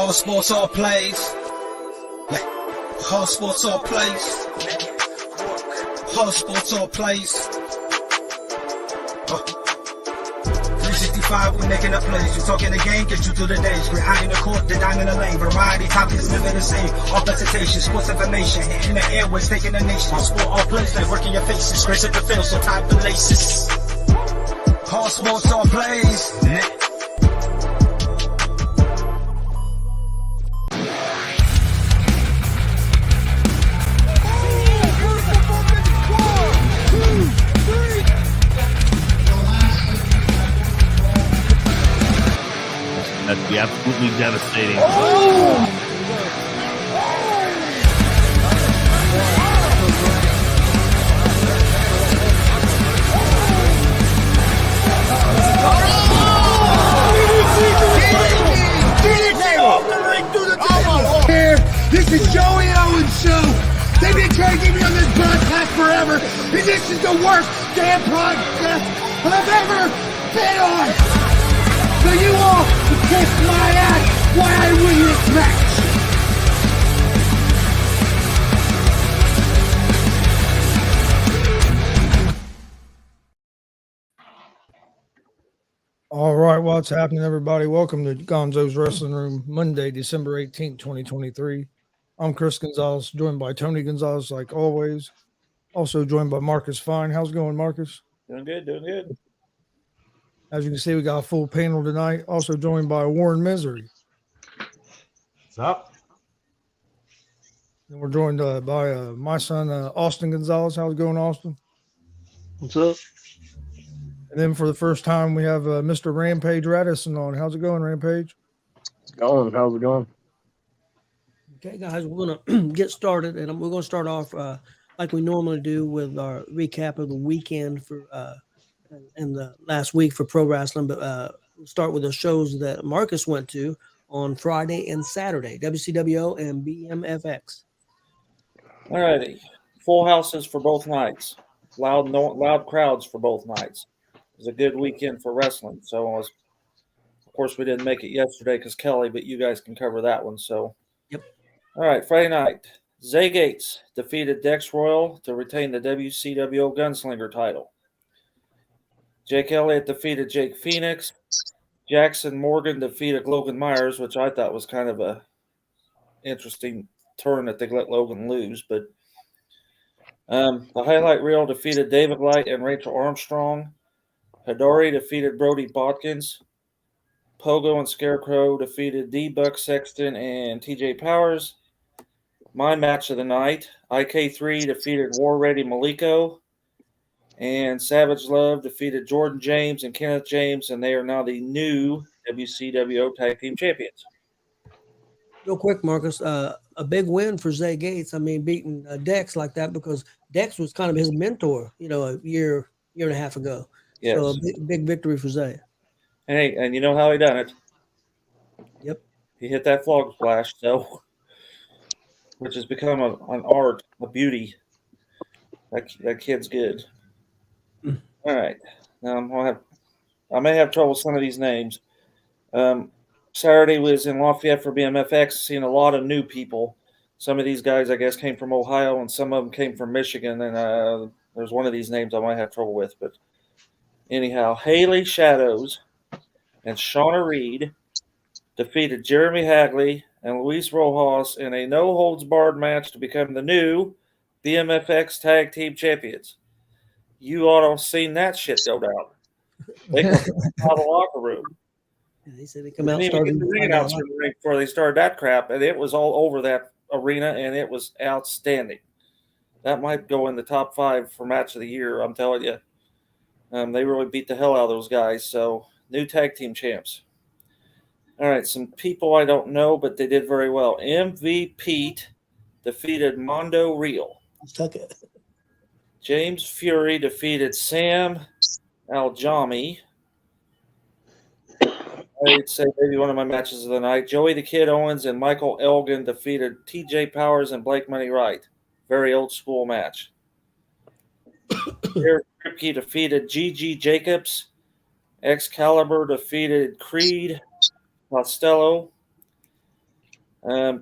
Hard sports all plays. Yeah. Hard sports all plays. Hard sports all plays. 365, we're making up plays. You talking the game, get you through the days. We're high in the court, the dime in the lane. Variety topics, never the same. All presentation, sports information. Hitting the airways, taking the nation. Hard sport all plays, like working your faces. Grace at the field, so tie the laces. Hard sports all plays. That'd be absolutely devastating. This is Joey Owens' show. They've been trying to get me on this broadcast forever, and this is the worst damn podcast I've ever been on. So you all can kiss my ass while I win this match. All right, what's happening, everybody? Welcome to Gonzo'S Wrestling Room, Monday, December 18th, 2023. I'm Chris Gonzales, joined by Tony Gonzales, like always. Also joined by Marcus Fine. How's it going, Marcus? Doing good, doing good. As you can see, we got a full panel tonight. Also joined by Warren Mizery. What's up? And we're joined by my son, Austin Gonzales. How's it going, Austin? What's up? And then for the first time, we have Mr. Rampage Raddison on. How's it going, Rampage? It's going. How's it going? Okay, guys, we're going to get started, and we're going to start off like we normally do with our recap of the weekend for and the last week for pro wrestling. But we'll start with the shows that Marcus went to on Friday and Saturday, WCWO and BMFX. All righty. Full houses for both nights. Loud crowds for both nights. It was a good weekend for wrestling. So, of course, we didn't make it yesterday because Kelly, but you guys can cover that one. So, Yep. All right, Friday night. Zay Gates defeated Dex Royal to retain the WCWO Gunslinger title. Jake Elliott defeated Jake Phoenix. Jackson Morgan defeated Logan Myers, which I thought was kind of a interesting turn that they let Logan lose. But the highlight reel defeated David Light and Rachel Armstrong. Hidori defeated Brody Botkins. Pogo and Scarecrow defeated D-Buck Sexton and TJ Powers. My match of the night, IK3 defeated War Ready Maliko. And Savage Love defeated Jordan James and Kenneth James, and they are now the new WCWO Tag Team Champions. Real quick, Marcus, a big win for Zay Gates. I mean, beating Dex like that because Dex was kind of his mentor, a year and a half ago. Yes. So a big victory for Zay. Hey, and you know how he done it? Yep. He hit that frog splash, which has become an art, a beauty. That kid's good. All right. Now I may have trouble with some of these names. Saturday was in Lafayette for BMFX, seeing a lot of new people. Some of these guys, I guess, came from Ohio, and some of them came from Michigan. And there's one of these names I might have trouble with. But anyhow, Haley Shadows and Shauna Reed defeated Jeremy Hagley and Luis Rojas in a no-holds-barred match to become the new BMFX Tag Team Champions. You ought to have seen that shit go down. They come out of the locker room. Yeah, they said they come out They didn't even get the ring announcer in the ring before they started that crap, and it was all over that arena, and it was outstanding. That might go in the top 5 for match of the year, I'm telling you. They really beat the hell out of those guys, so new tag team champs. All right, some people I don't know, but they did very well. MV Pete defeated Mondo Real. Took it. James Fury defeated Sam Aljami. I'd say maybe one of my matches of the night. Joey the Kid Owens and Michael Elgin defeated TJ Powers and Blake Money Wright. Very old school match. Eric Kripke defeated Gigi Jacobs. Excalibur defeated Creed Costello.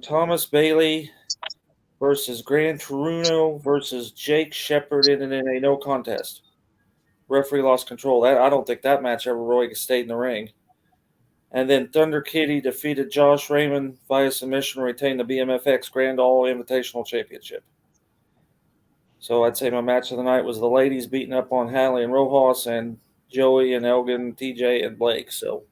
Thomas Bailey versus Gran Torino versus Jake Shepard in a no contest. Referee lost control. I don't think that match ever really stayed in the ring. And then Thunder Kitty defeated Josh Raymond via submission to retain the BMFX Grand All Invitational Championship. So I'd say my match of the night was the ladies beating up on Hallie and Rojas and Joey and Elgin, TJ and Blake. So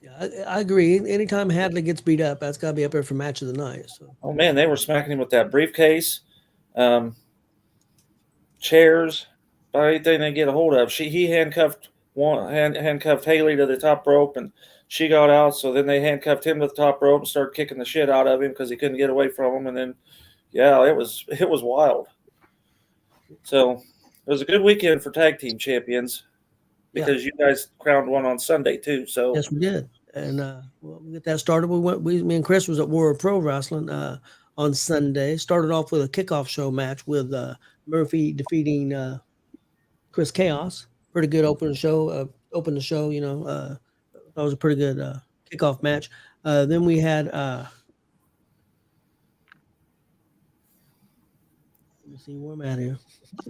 Yeah, I agree. Anytime Hadley gets beat up, that's got to be up there for match of the night. So. oh man, they were smacking him with that briefcase, chairs, about anything they get a hold of. He handcuffed Haley to the top rope, and she got out. So then they handcuffed him to the top rope and started kicking the shit out of him because he couldn't get away from him. And then, yeah, it was wild. So it was a good weekend for tag team champions because you guys crowned one on Sunday too. So yes, we did, and we'll get that started. Me and Chris was at War Pro Wrestling on Sunday. Started off with a kickoff show match with Murphy defeating Chris Chaos. Pretty good opening show. Opened the show, that was a pretty good kickoff match. Then we had. Let me see where I'm at here.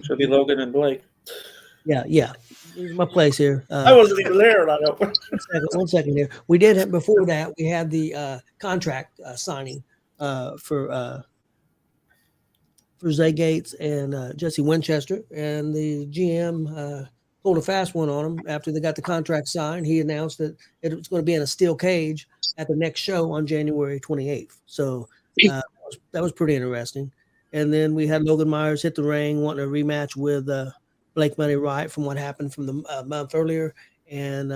Should be Logan and Blake. Yeah. This is my place here. I wasn't even there. I don't. One second here. We did have, before that. We had the contract signing for Zay Gates and Jesse Winchester, and the GM pulled a fast one on him after they got the contract signed. He announced that it was going to be in a steel cage at the next show on January 28th. So that was pretty interesting. And then we had Logan Myers hit the ring wanting a rematch with Blake Money Wright from what happened from the month earlier. And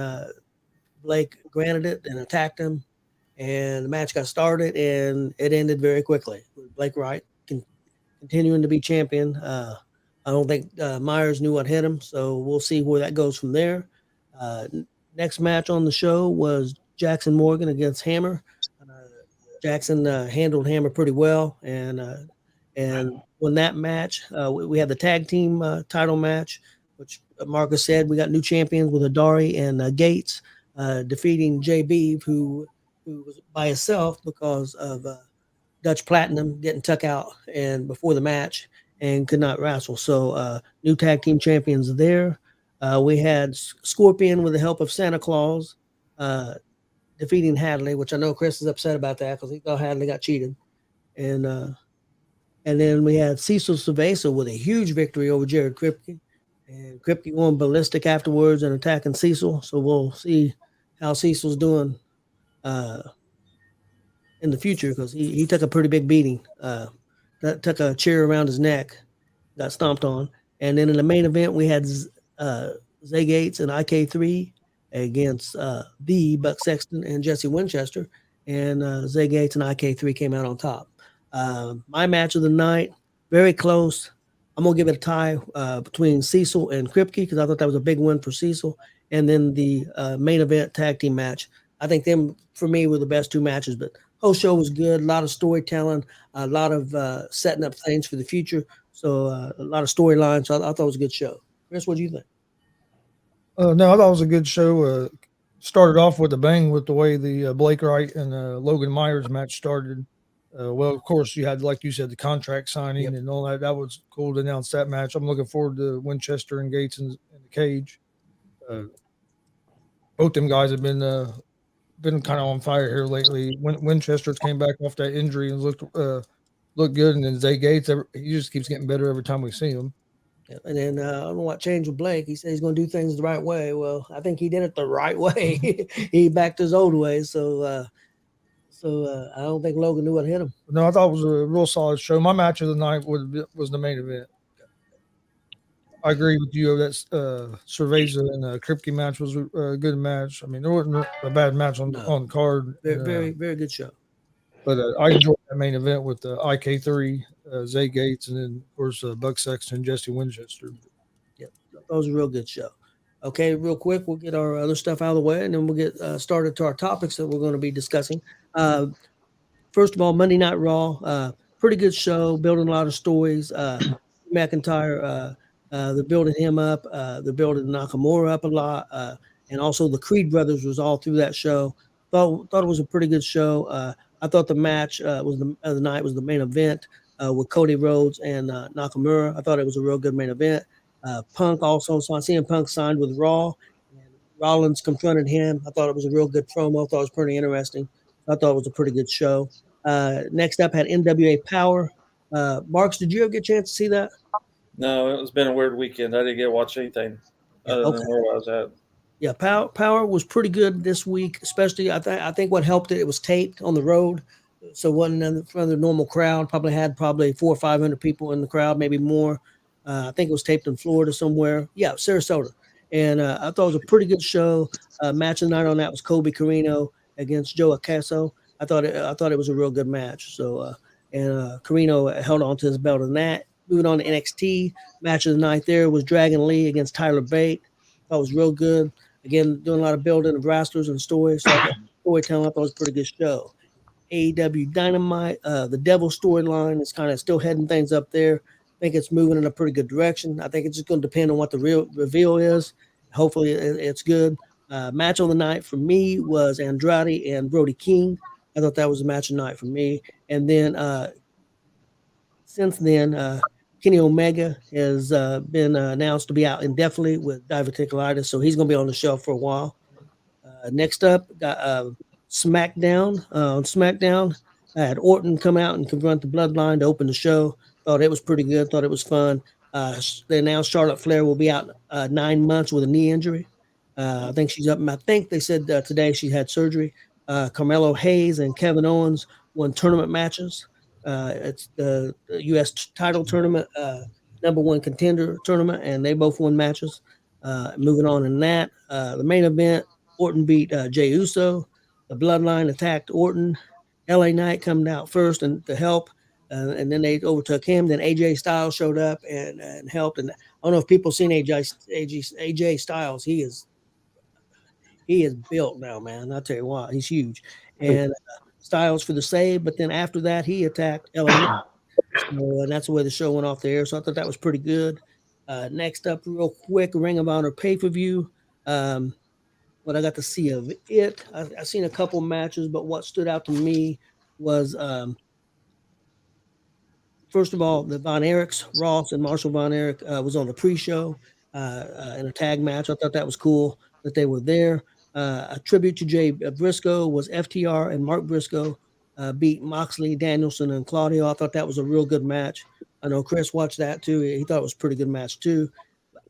Blake granted it and attacked him. And the match got started, and it ended very quickly. Blake Wright continuing to be champion. I don't think Myers knew what hit him, so we'll see where that goes from there. Next match on the show was Jackson Morgan against Hammer. Jackson handled Hammer pretty well, and won that match. We had the tag team title match, which Marcus said we got new champions with Adari and Gates defeating JB, who was by himself because of Dutch Platinum getting tuck out and before the match and could not wrestle. So new tag team champions there. We had Scorpion with the help of Santa Claus defeating Hadley, which I know Chris is upset about that because he thought Hadley got cheated. And then we had Cecil Cerveza with a huge victory over Jared Kripke. And Kripke going ballistic afterwards and attacking Cecil. So we'll see how Cecil's doing in the future because he took a pretty big beating. That took a chair around his neck, got stomped on. And then in the main event, we had Zay Gates and IK3 against the Buck Sexton and Jesse Winchester. And Zay Gates and IK3 came out on top. My match of the night, very close. I'm going to give it a tie between Cecil and Kripke because I thought that was a big win for Cecil. And then the main event tag team match. I think them, for me, were the best two matches. But whole show was good. A lot of storytelling, a lot of setting up things for the future. So a lot of storylines. So I thought it was a good show. Chris, what do you think? No, I thought it was a good show. Started off with a bang with the way the Blake Wright and Logan Myers match started. Well, of course, you had, like you said, the contract signing and all that. That was cool to announce that match. I'm looking forward to Winchester and Gates in the cage. Both them guys have been kind of on fire here lately. Winchester's came back off that injury and looked good, and then Zay Gates, he just keeps getting better every time we see him. Yeah, and then I don't know what changed with Blake. He said he's going to do things the right way. Well, I think he did it the right way. He backed his old ways, so I don't think Logan knew what hit him. No, I thought it was a real solid show. My match of the night was the main event. I agree with you. That Cerveza and Kripke match was a good match. I mean, there wasn't a bad match on the card. Very, very good show. But I enjoyed that main event with IK3, Zay Gates, and then, of course, Buck Sexton and Jesse Winchester. Yep, that was a real good show. Okay, real quick, we'll get our other stuff out of the way, and then we'll get started to our topics that we're going to be discussing. First of all, Monday Night Raw, pretty good show, building a lot of stories. McIntyre, they're building him up. They're building Nakamura up a lot. And also the Creed brothers was all through that show. Thought it was a pretty good show. I thought the match was the night was the main event with Cody Rhodes and Nakamura. I thought it was a real good main event. Punk also, so CM Punk signed with Raw, and Rollins confronted him. I thought it was a real good promo. I thought it was pretty interesting. I thought it was a pretty good show. Next up had NWA Power. Marks, did you ever get a chance to see that? No, it's been a weird weekend. I didn't get to watch anything other than where I was at. Yeah, Power was pretty good this week, especially I think what helped it was taped on the road, so it wasn't in front of the normal crowd. Probably had 400 or 500 people in the crowd, maybe more. I think it was taped in Florida somewhere. Yeah, Sarasota, and I thought it was a pretty good show. Match of the night on that was Kobe Carino against Joe Acaso. I thought it was a real good match. So Carino held on to his belt in that. Moving on to NXT, match of the night there was Dragon Lee against Tyler Bate. Thought it was real good. Again, doing a lot of building of wrestlers and stories. So storytelling, I thought it was a pretty good show. AEW Dynamite, the Devil storyline is kind of still heading things up there. I think it's moving in a pretty good direction. I think it's just going to depend on what the real reveal is. Hopefully, it's good. Match of the night for me was Andrade and Brody King. I thought that was a match of the night for me. And then since then, Kenny Omega has been announced to be out indefinitely with diverticulitis, so he's going to be on the show for a while. Next up, got SmackDown. On SmackDown, I had Orton come out and confront the Bloodline to open the show. Thought it was pretty good. Thought it was fun. They announced Charlotte Flair will be out 9 months with a knee injury. I think she's up. I think they said today she had surgery. Carmelo Hayes and Kevin Owens won tournament matches. It's the U.S. title tournament, number one contender tournament, and they both won matches. Moving on in that, the main event, Orton beat Jey Uso. The Bloodline attacked Orton. LA Knight coming out first and to help, and then they overtook him. Then AJ Styles showed up and helped. And I don't know if people seen AJ Styles. He is built now, man. I'll tell you what, he's huge. And Styles for the save, but then after that, he attacked LA. So, and that's the way the show went off the air. So I thought that was pretty good. Next up, real quick, Ring of Honor pay-per-view. What I got to see of it, I've seen a couple matches, but what stood out to me was, first of all, the Von Erichs, Ross and Marshall Von Erich was on the pre-show in a tag match. I thought that was cool that they were there. A tribute to Jay Briscoe was FTR and Mark Briscoe beat Moxley, Danielson, and Claudio. I thought that was a real good match. I know Chris watched that too. He thought it was a pretty good match too.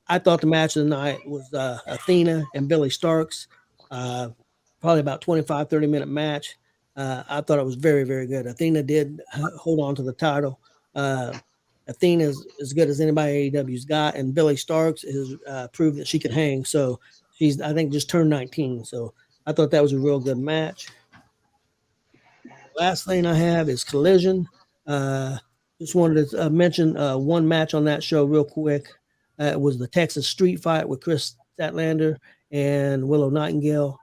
I thought the match of the night was Athena and Billy Starks. Probably about 25, 30-minute match. I thought it was very, very good. Athena did hold on to the title. Athena is as good as anybody AEW's got, and Billy Starks has proved that she can hang. So she's, I think, just turned 19. So I thought that was a real good match. Last thing I have is Collision. Just wanted to mention one match on that show real quick. It was the Texas Street Fight with Chris Statlander and Willow Nightingale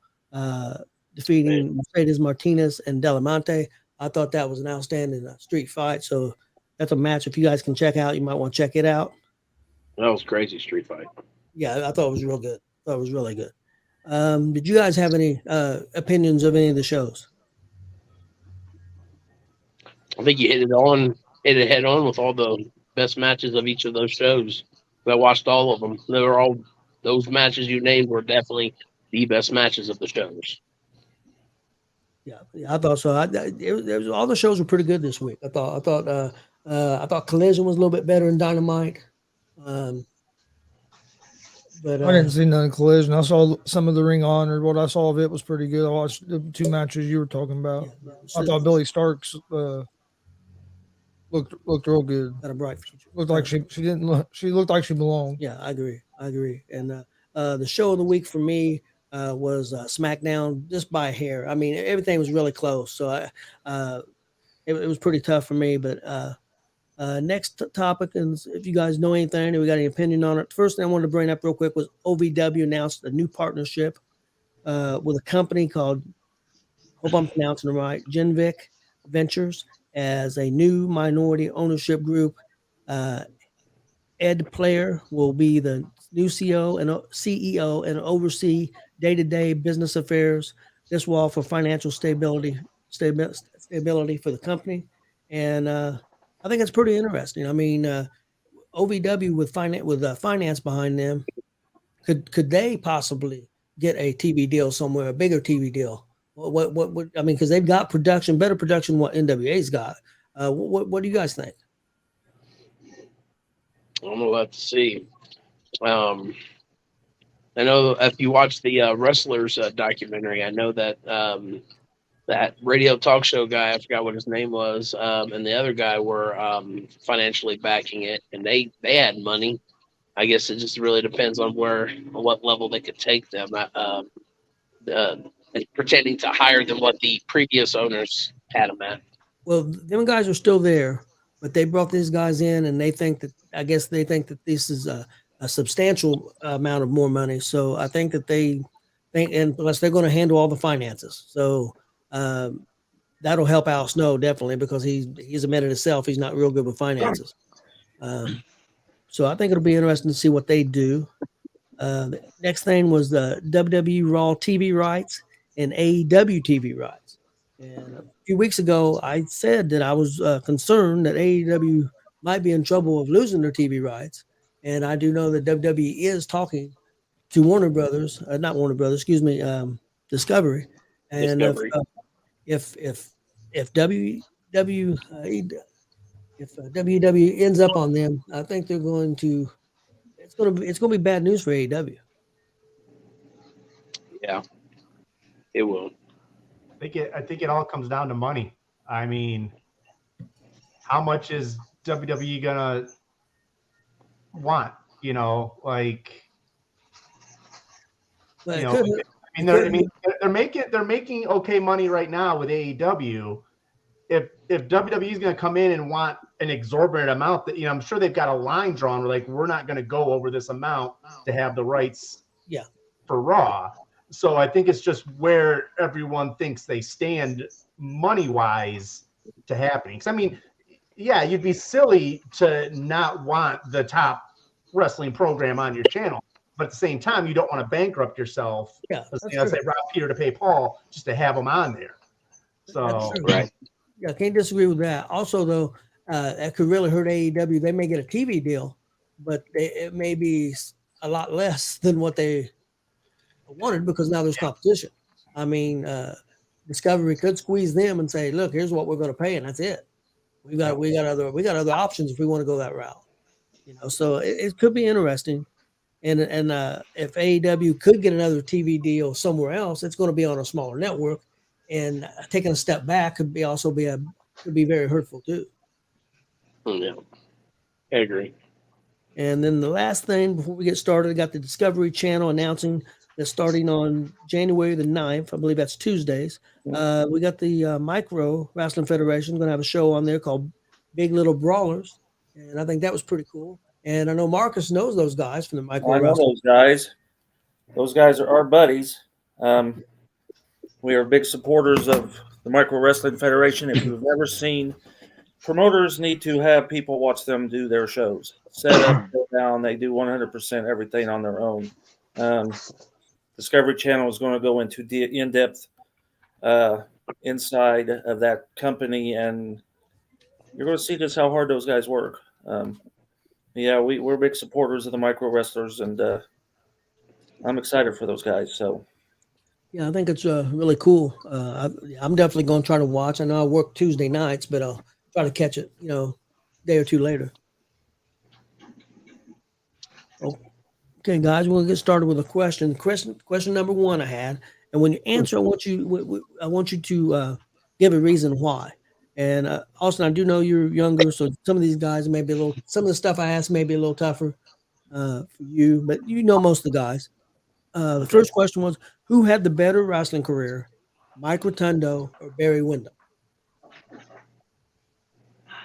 defeating Mercedes Martinez and Delamonte. I thought that was an outstanding street fight. So that's a match if you guys can check out. You might want to check it out. That was crazy street fight. Yeah, I thought it was real good. I thought it was really good. Did you guys have any opinions of any of the shows? I think you hit it head on with all the best matches of each of those shows. I watched all of them. They were all, those matches you named were definitely the best matches of the shows. Yeah, I thought so. All the shows were pretty good this week. I thought Collision was a little bit better than Dynamite. But I didn't see none of Collision. I saw some of the Ring of Honor. What I saw of it was pretty good. I watched the two matches you were talking about. I thought Billy Starks looked real good. Got a bright future. Looked like she didn't look. She looked like she belonged. Yeah, I agree. And the show of the week for me was SmackDown, just by a hair. I mean, everything was really close. So it was pretty tough for me. But next topic, and if you guys know anything or we got any opinion on it, the first thing I wanted to bring up real quick was OVW announced a new partnership with a company called, hope I'm pronouncing it right, Genvic Ventures, as a new minority ownership group. Ed Player will be the new CEO and oversee day-to-day business affairs. This will offer financial stability stability for the company, and I think it's pretty interesting. I mean, OVW with finance behind them, could they possibly get a TV deal somewhere, a bigger TV deal? What I mean, because they've got production, better production than what NWA's got. What do you guys think? I'm gonna have to see. I know if you watch the wrestlers documentary, I know that that radio talk show guy, I forgot what his name was, and the other guy were financially backing it, and they had money. I guess it just really depends on what level they could take them, pretending to higher than what the previous owners had them at. Well, them guys are still there, but they brought these guys in, and they think that this is a substantial amount of more money. So I think that they think, and plus they're going to handle all the finances. So that'll help Al Snow definitely, because he's admitted himself he's not real good with finances. So I think it'll be interesting to see what they do. The next thing was the WWE Raw TV rights and AEW TV rights. And a few weeks ago, I said that I was concerned that AEW might be in trouble of losing their TV rights. And I do know that WWE is talking to Warner Brothers, not Warner Brothers, excuse me, Discovery. And Discovery. if WWE ends up on them, I think they're going to. It's going to be bad news for AEW. Yeah, it will. I think it all comes down to money. I mean, how much is WWE gonna want? You know, like, But you it know, could- they're making okay money right now with AEW. If WWE is going to come in and want an exorbitant amount, that, you know, I'm sure they've got a line drawn where, like, we're not going to go over this amount to have the rights for Raw. So I think it's just where everyone thinks they stand money wise to happening. Because I mean, yeah, you'd be silly to not want the top wrestling program on your channel, but at the same time, you don't want to bankrupt yourself. Yeah, Let's say rob Peter to pay Paul just to have them on there. So Right. Yeah, I can't disagree with that. Also, though, that could really hurt AEW. They may get a TV deal, but it may be a lot less than what they wanted, because now there's competition. I mean, Discovery could squeeze them and say, "Look, here's what we're going to pay, and that's it. We got other options if we want to go that route." You know, so it could be interesting. And if AEW could get another TV deal somewhere else, it's going to be on a smaller network. And taking a step back could be very hurtful too. Yeah, I agree. And then the last thing before we get started, I got the Discovery Channel announcing that starting on January the 9th, I believe that's Tuesdays, we got the Micro Wrestling Federation going to have a show on there called Big Little Brawlers. And I think that was pretty cool. And I know Marcus knows those guys from the Micro I know Wrestling. those guys. Those guys are our buddies. We are big supporters of the Micro Wrestling Federation. If you've never seen, promoters need to have people watch them do their shows. Set up, go down. They do 100% everything on their own. Discovery Channel is going to go into in-depth inside of that company, and you're going to see just how hard those guys work. We're big supporters of the Micro Wrestlers, and I'm excited for those guys. So. Yeah, I think it's really cool. I'm definitely going to try to watch. I know I work Tuesday nights, but I'll try to catch it, a day or two later. Okay, guys, we'll get started with a question. Question number one I had, and when you answer, I want you to give a reason why. And Austin, I do know you're younger, so some of these guys some of the stuff I asked may be a little tougher for you, but you know most of the guys. The first question was, who had the better wrestling career, Mike Rotundo or Barry Windham?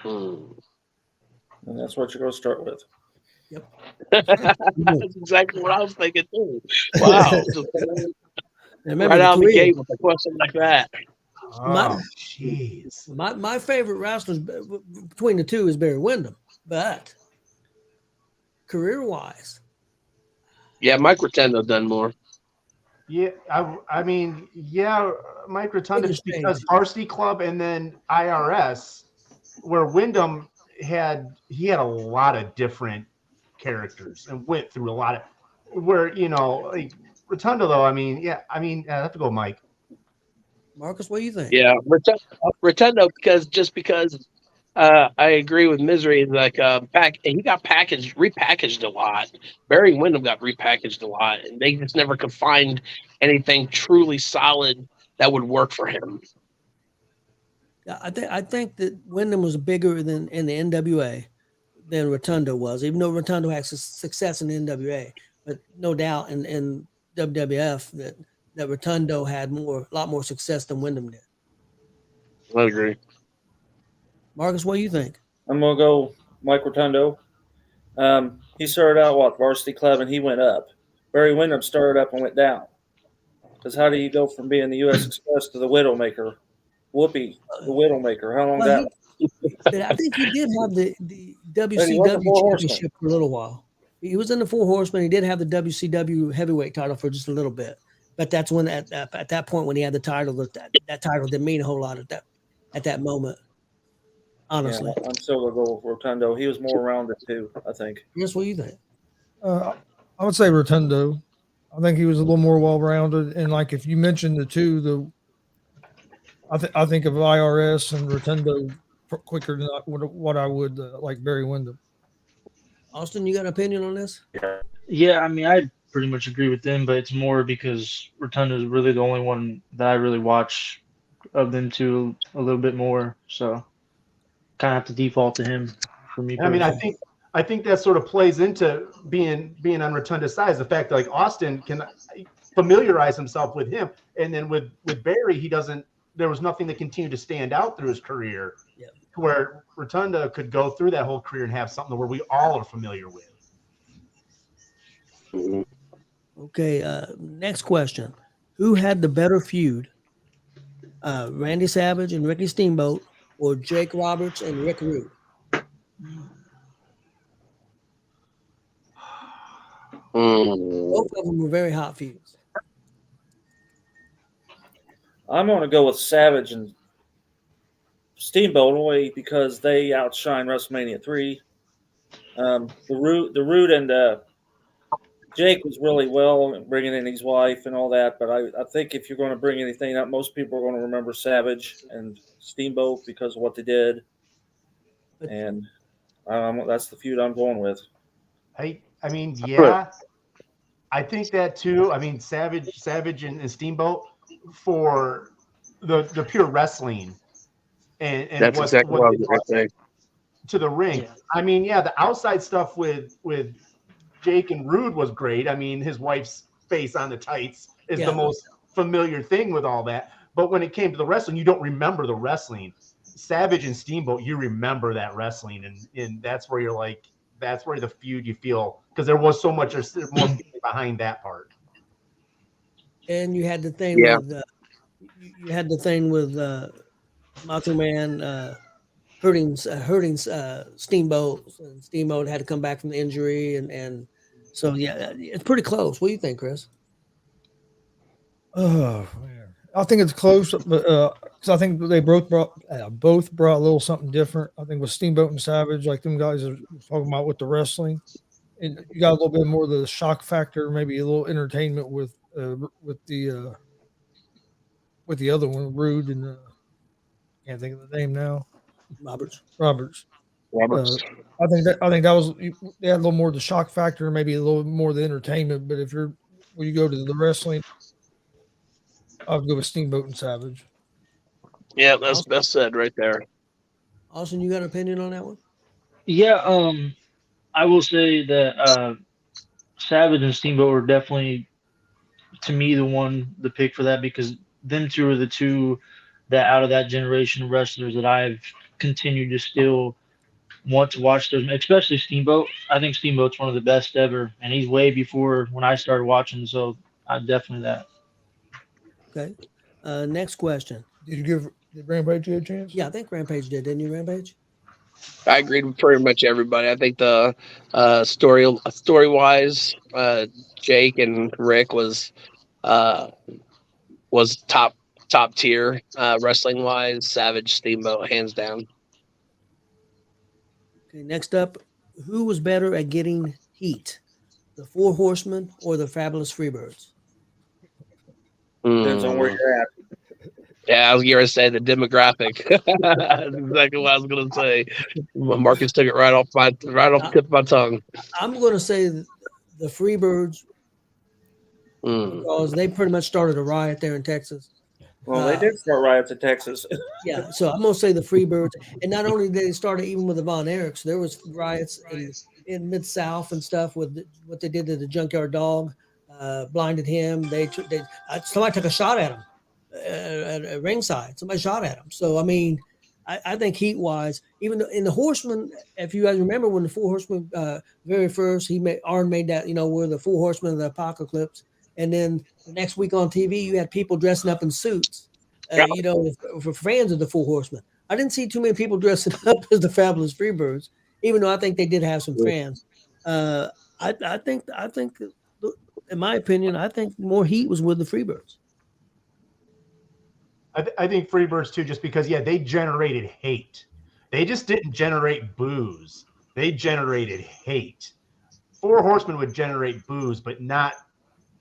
And that's what you're going to start with. Yep. That's exactly what I was thinking too. Wow. Right out of the gate with a question like that. oh, jeez. My favorite wrestler between the two is Barry Windham, but career-wise. Yeah, Mike Rotundo done more. Yeah, I mean, yeah, Mike Rotunda Biggest because change. Varsity Club and then IRS, where Wyndham had a lot of different characters and went through a lot of where like Rotunda though. I mean, I have to go, Mike. Marcus, what do you think? Yeah, Rotundo because I agree with Misery. Like he got repackaged a lot. Barry Windham got repackaged a lot, and they just never could find anything truly solid that would work for him. Yeah, I think that Wyndham was bigger than in the NWA than Rotundo was, even though Rotundo had success in the NWA. But no doubt in WWF that Rotundo had a lot more success than Wyndham did. I agree. Marcus, what do you think? I'm gonna go Mike Rotundo. He started out Varsity Club, and he went up. Barry Windham started up and went down. Because how do you go from being the U.S. Express to the Widowmaker? Whoopi, the Widowmaker. How long Well, that? I think he did have the But he was the WCW Four Horsemen. championship for a little while. He was in the Four Horsemen. He did have the WCW heavyweight title for just a little bit. But that's when at that point when he had the title, that title didn't mean a whole lot at that moment. Honestly. Yeah, I'm still gonna go with Rotundo. He was more rounded too, I think. Yes, what do you think? I would say Rotundo. I think he was a little more well-rounded, and like if you mentioned the two, I think of IRS and Rotundo quicker than what I would like Barry Windham. Austin, you got an opinion on this? Yeah, I mean, I pretty much agree with them, but it's more because Rotundo is really the only one that I really watch of them two a little bit more. So kind of have to default to him for me. I mean, personally. I think that sort of plays into being on Rotunda's side is the fact that like Austin can familiarize himself with him, and then with Barry, he doesn't. There was nothing that continued to stand out through his career, where Rotunda could go through that whole career and have something where we all are familiar with. Okay, next question. Who had the better feud? Randy Savage and Ricky Steamboat, or Jake Roberts and Rick Rude? Both of them were very hot feuds. I'm gonna go with Savage and Steamboat only because they outshine WrestleMania 3. The Root and Jake was really well bringing in his wife and all that, but I think if you're going to bring anything up, most people are going to remember Savage and Steamboat because of what they did, and that's the feud I'm going with. I mean, yeah, I think that too. I mean, Savage and Steamboat for the pure wrestling and that's exactly what I was going to say. To the ring. Yeah. I mean, yeah, the outside stuff with Jake and Rude was great. I mean, his wife's face on the tights is the most familiar thing with all that. But when it came to the wrestling, you don't remember the wrestling. Savage and Steamboat, you remember that wrestling, and that's where you're like, that's where the feud you feel because there was so much more behind that part. And you had the thing with you had the thing with Macho Man hurting Steamboat, and Steamboat had to come back from the injury, and so yeah, it's pretty close. What do you think, Chris? Oh man, I think it's close, but because I think they both brought a little something different. I think with Steamboat and Savage, like them guys are talking about with the wrestling, and you got a little bit more of the shock factor, maybe a little entertainment with the other one, Rude and can't think of the name now. Roberts. I think that was they had a little more of the shock factor, maybe a little more of the entertainment. But when you go to the wrestling, I'll go with Steamboat and Savage. Yeah, that's best said right there. Austin, you got an opinion on that one? Yeah, I will say that Savage and Steamboat were definitely, to me, the pick for that because them two are the two that out of that generation of wrestlers that I've continued to still want to watch those, especially Steamboat. I think Steamboat's one of the best ever, and he's way before when I started watching, so I'm definitely that. Okay. Next question. Did Rampage get a chance? Yeah, I think Rampage did. Didn't you, Rampage? I agreed with pretty much everybody. I think the story-wise, Jake and Rick was was top tier wrestling wise. Savage, Steamboat, hands down. Okay, next up, who was better at getting heat, the Four Horsemen or the Fabulous Freebirds? Depends on where you're at. Yeah, I was going to say the demographic. That's exactly what I was going to say. Marcus took it right off the tip of my tongue. I'm going to say the Freebirds because they pretty much started a riot there in Texas. Well, they did start riots in Texas. Yeah, so I'm going to say the Freebirds. And not only did they start it even with the Von Erichs, there was riots in Mid-South and stuff with what they did to the Junkyard Dog, blinded him. Somebody took a shot at him at ringside. Somebody shot at him. So, I mean, I think heat-wise, even in the Horsemen, if you guys remember when the Four Horsemen very first, Arn made that, we're the Four Horsemen of the Apocalypse. And then the next week on TV, you had people dressing up in suits, for fans of the Four Horsemen. I didn't see too many people dressing up as the Fabulous Freebirds, even though I think they did have some fans. I think, in my opinion, I think more heat was with the Freebirds. I think Freebirds too, just because, they generated hate. They just didn't generate booze. They generated hate. Four Horsemen would generate booze, but not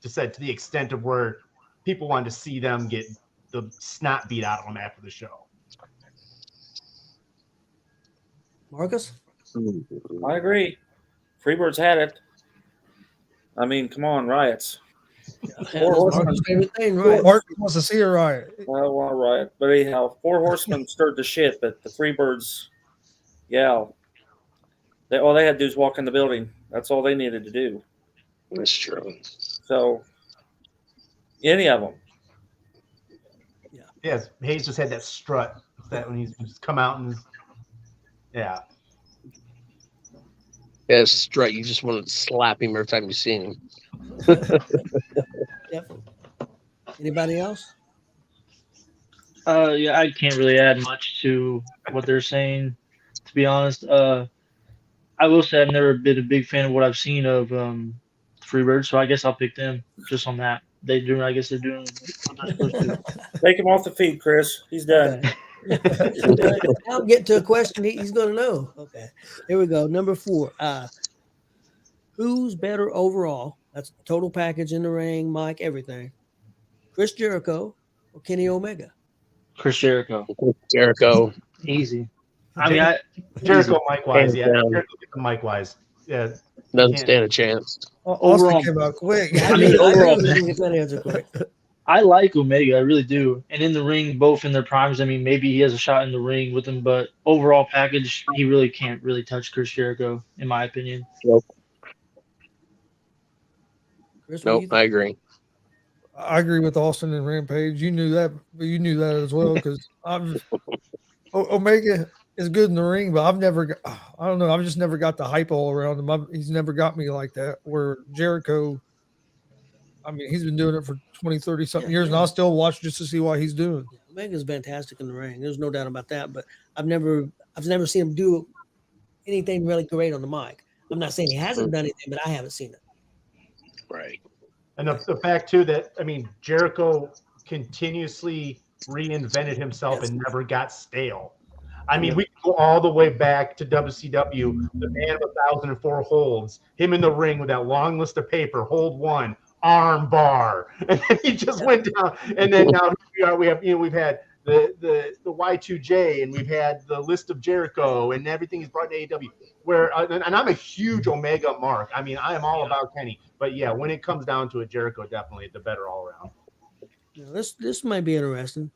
to the extent of where people wanted to see them get the snot beat out of them after the show. Marcus? I agree. Freebirds had it. I mean, come on, riots. Marcus' favorite thing, right? Marcus wants to see a riot. Well, riot. But anyhow, Four Horsemen stirred the shit, but the Freebirds, all they had to do is walk in the building. That's all they needed to do. That's true. So, any of them. Yes, Hayes just had that strut that when he's come out and strut. You just want to slap him every time you see him. Yep. Anybody else? I can't really add much to what they're saying, to be honest. I will say I've never been a big fan of what I've seen of Freebirds, so I guess I'll pick them just on that. I guess they're doing what they're supposed to. Take him off the feet, Chris. He's done. I'll get to a question he's going to know. Okay, here we go. Number 4. Who's better overall? That's total package in the ring, mic, everything. Chris Jericho or Kenny Omega? Chris Jericho. Jericho. Easy. I mean, Jericho mic-wise, Jericho mic-wise. Yeah. Doesn't stand a chance. Austin came out quick. Overall, quick. I like Omega, I really do. And in the ring, both in their primes, I mean, maybe he has a shot in the ring with him, but overall package, he really can't really touch Chris Jericho, in my opinion. Nope. Chris, I agree. I agree with Austin and Rampage. You knew that, but you knew that as well because Omega is good in the ring, but I've just never got the hype all around him. He's never got me like that. Where Jericho, I mean, he's been doing it for 20, 30 something years, and I'll still watch just to see what he's doing. Omega's fantastic in the ring. There's no doubt about that. But I've never seen him do anything really great on the mic. I'm not saying he hasn't done anything, but I haven't seen it. Right. And the fact too that Jericho continuously reinvented himself and never got stale. I mean, we can go all the way back to WCW, the man of 1,004 holds, him in the ring with that long list of paper, hold 1, arm bar, and then he just went down. And then now we've had the Y2J, and we've had the list of Jericho, and everything he's brought to AEW. And I'm a huge Omega mark. I mean, I am all about Kenny, but when it comes down to it, Jericho definitely the better all around. This might be interesting.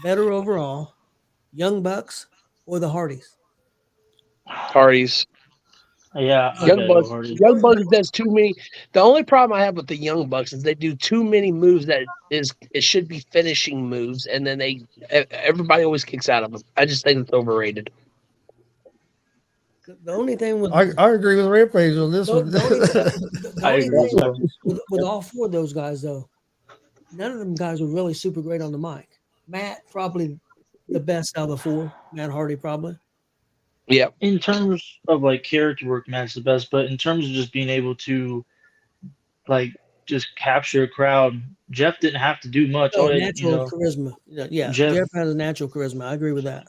Better overall, Young Bucks or the Hardys? Hardys. Yeah. Young Bucks does too many. The only problem I have with the Young Bucks is they do too many moves it should be finishing moves, and then everybody always kicks out of them. I just think it's overrated. The only thing with I agree with Rampage on this one. With all 4 of those guys, though, none of them guys were really super great on the mic. Matt probably the best out of the 4. Matt Hardy probably. Yeah. In terms of like character work, Matt's the best, but in terms of just being able to just capture a crowd. Jeff didn't have to do much. Oh, All they, natural charisma. Yeah, Jeff has a natural charisma. I agree with that.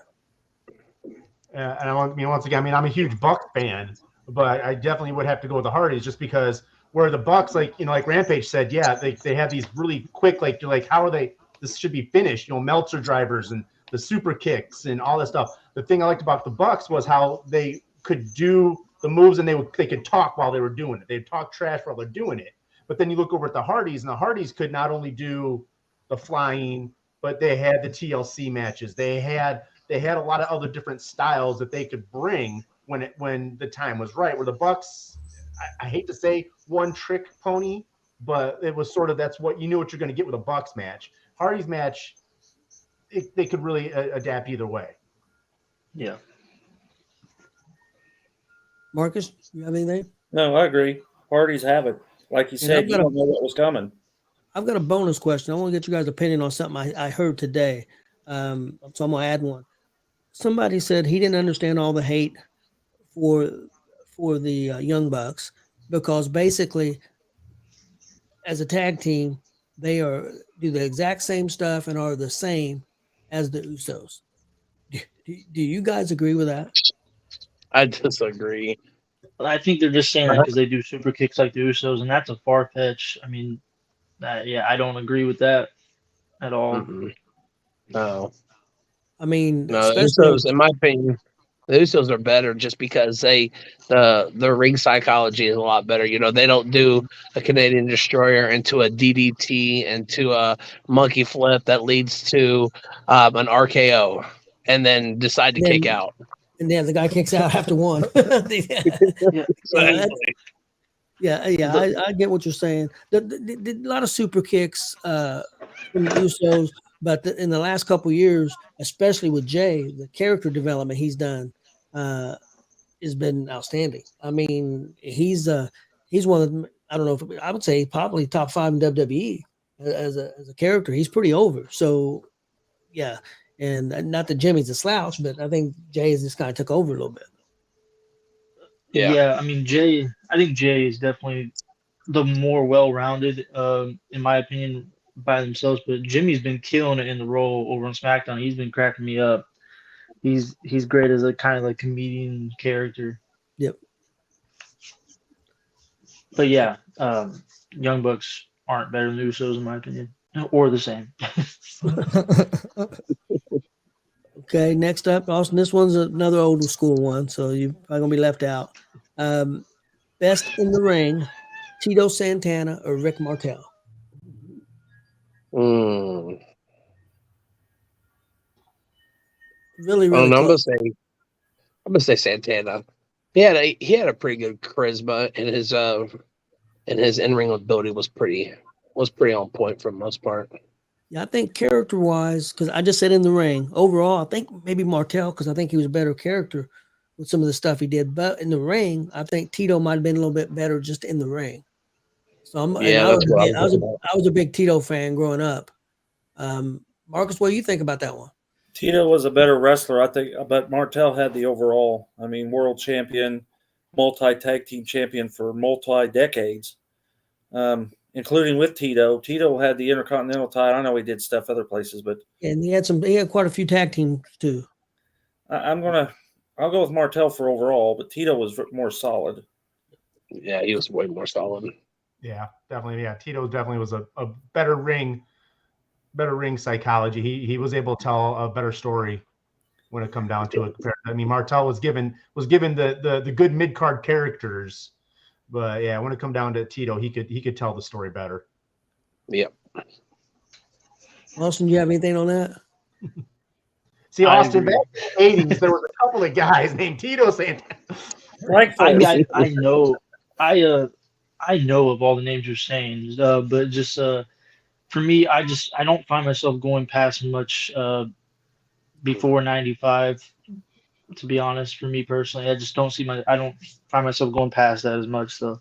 And once again, I'm a huge Bucks fan, but I definitely would have to go with the Hardys just because where the Bucks, like Rampage said, yeah, they have these really quick, like, you're like, how are they? This should be finished, Meltzer drivers and the super kicks and all that stuff. The thing I liked about the Bucks was how they could do the moves and they could talk while they were doing it. They'd talk trash while they're doing it. But then you look over at the Hardys, and the Hardys could not only do the flying, but they had the TLC matches. They had a lot of other different styles that they could bring when the time was right. Where the Bucks, I hate to say one trick pony, but it was sort of, that's what you knew what you're going to get with a Bucks match. Hardy's match, they could really adapt either way. Yeah. Marcus, you have anything? No, I agree. Parties have it. Like you said, you don't know what was coming. I've got a bonus question. I want to get you guys' opinion on something I heard today. So I'm going to add one. Somebody said he didn't understand all the hate for the Young Bucks because basically, as a tag team, they do the exact same stuff and are the same as the Usos. Do you guys agree with that? I disagree. I think they're just saying that because they do super kicks like the Usos, and that's a far fetch. I mean, I don't agree with that at all. Mm-hmm. No. I mean, no, the Usos, in my opinion, the Usos are better just because the ring psychology is a lot better. They don't do a Canadian Destroyer into a DDT into a monkey flip that leads to an RKO and then decide to kick out. And then the guy kicks out after one. I get what you're saying. A lot of super kicks from the Usos, but in the last couple of years, especially with Jay, the character development he's done has been outstanding. I mean, he's one of them. I don't know if I would say probably top 5 in WWE as a character. He's pretty over. So, yeah. And not that Jimmy's a slouch, but I think Jay has just kind of took over a little bit. Yeah. I mean, I think Jay is definitely the more well-rounded, in my opinion, by themselves. But Jimmy's been killing it in the role over on SmackDown. He's been cracking me up. He's great as a kind of like comedian character. Yep. But yeah, Young Bucks aren't better than Usos in my opinion, or the same. Okay, next up, Austin. This one's another old school one, so you're probably gonna be left out. Best in the ring, Tito Santana or Rick Martel? Mm. Really I'm close. gonna say Santana. He had a pretty good charisma, and his in-ring ability was pretty on point for the most part. Yeah, I think character-wise, because I just said in the ring. Overall, I think maybe Martel, because I think he was a better character with some of the stuff he did. But in the ring, I think Tito might have been a little bit better just in the ring. So I was a big Tito fan growing up. Marcus, what do you think about that one? Tito was a better wrestler, I think, but Martel had the overall. I mean, world champion, multi-tag team champion for multi-decades. Including with Tito. Tito had the Intercontinental title. I know he did stuff other places, but and he had quite a few tag teams too. I'll go with Martel for overall, but Tito was more solid. Yeah, he was way more solid. Yeah, definitely. Yeah, Tito definitely was a better ring psychology. He was able to tell a better story when it come down to it. I mean, Martel was given the good mid card characters. But yeah, when it come down to Tito, he could tell the story better. Yep. Austin, do you have anything on that? See, Austin, back in the 80s, there was a couple of guys named Tito Santana. I know of all the names you're saying, but just for me, I don't find myself going past much before 95. To be honest, for me personally, I just don't find myself going past that as much. So,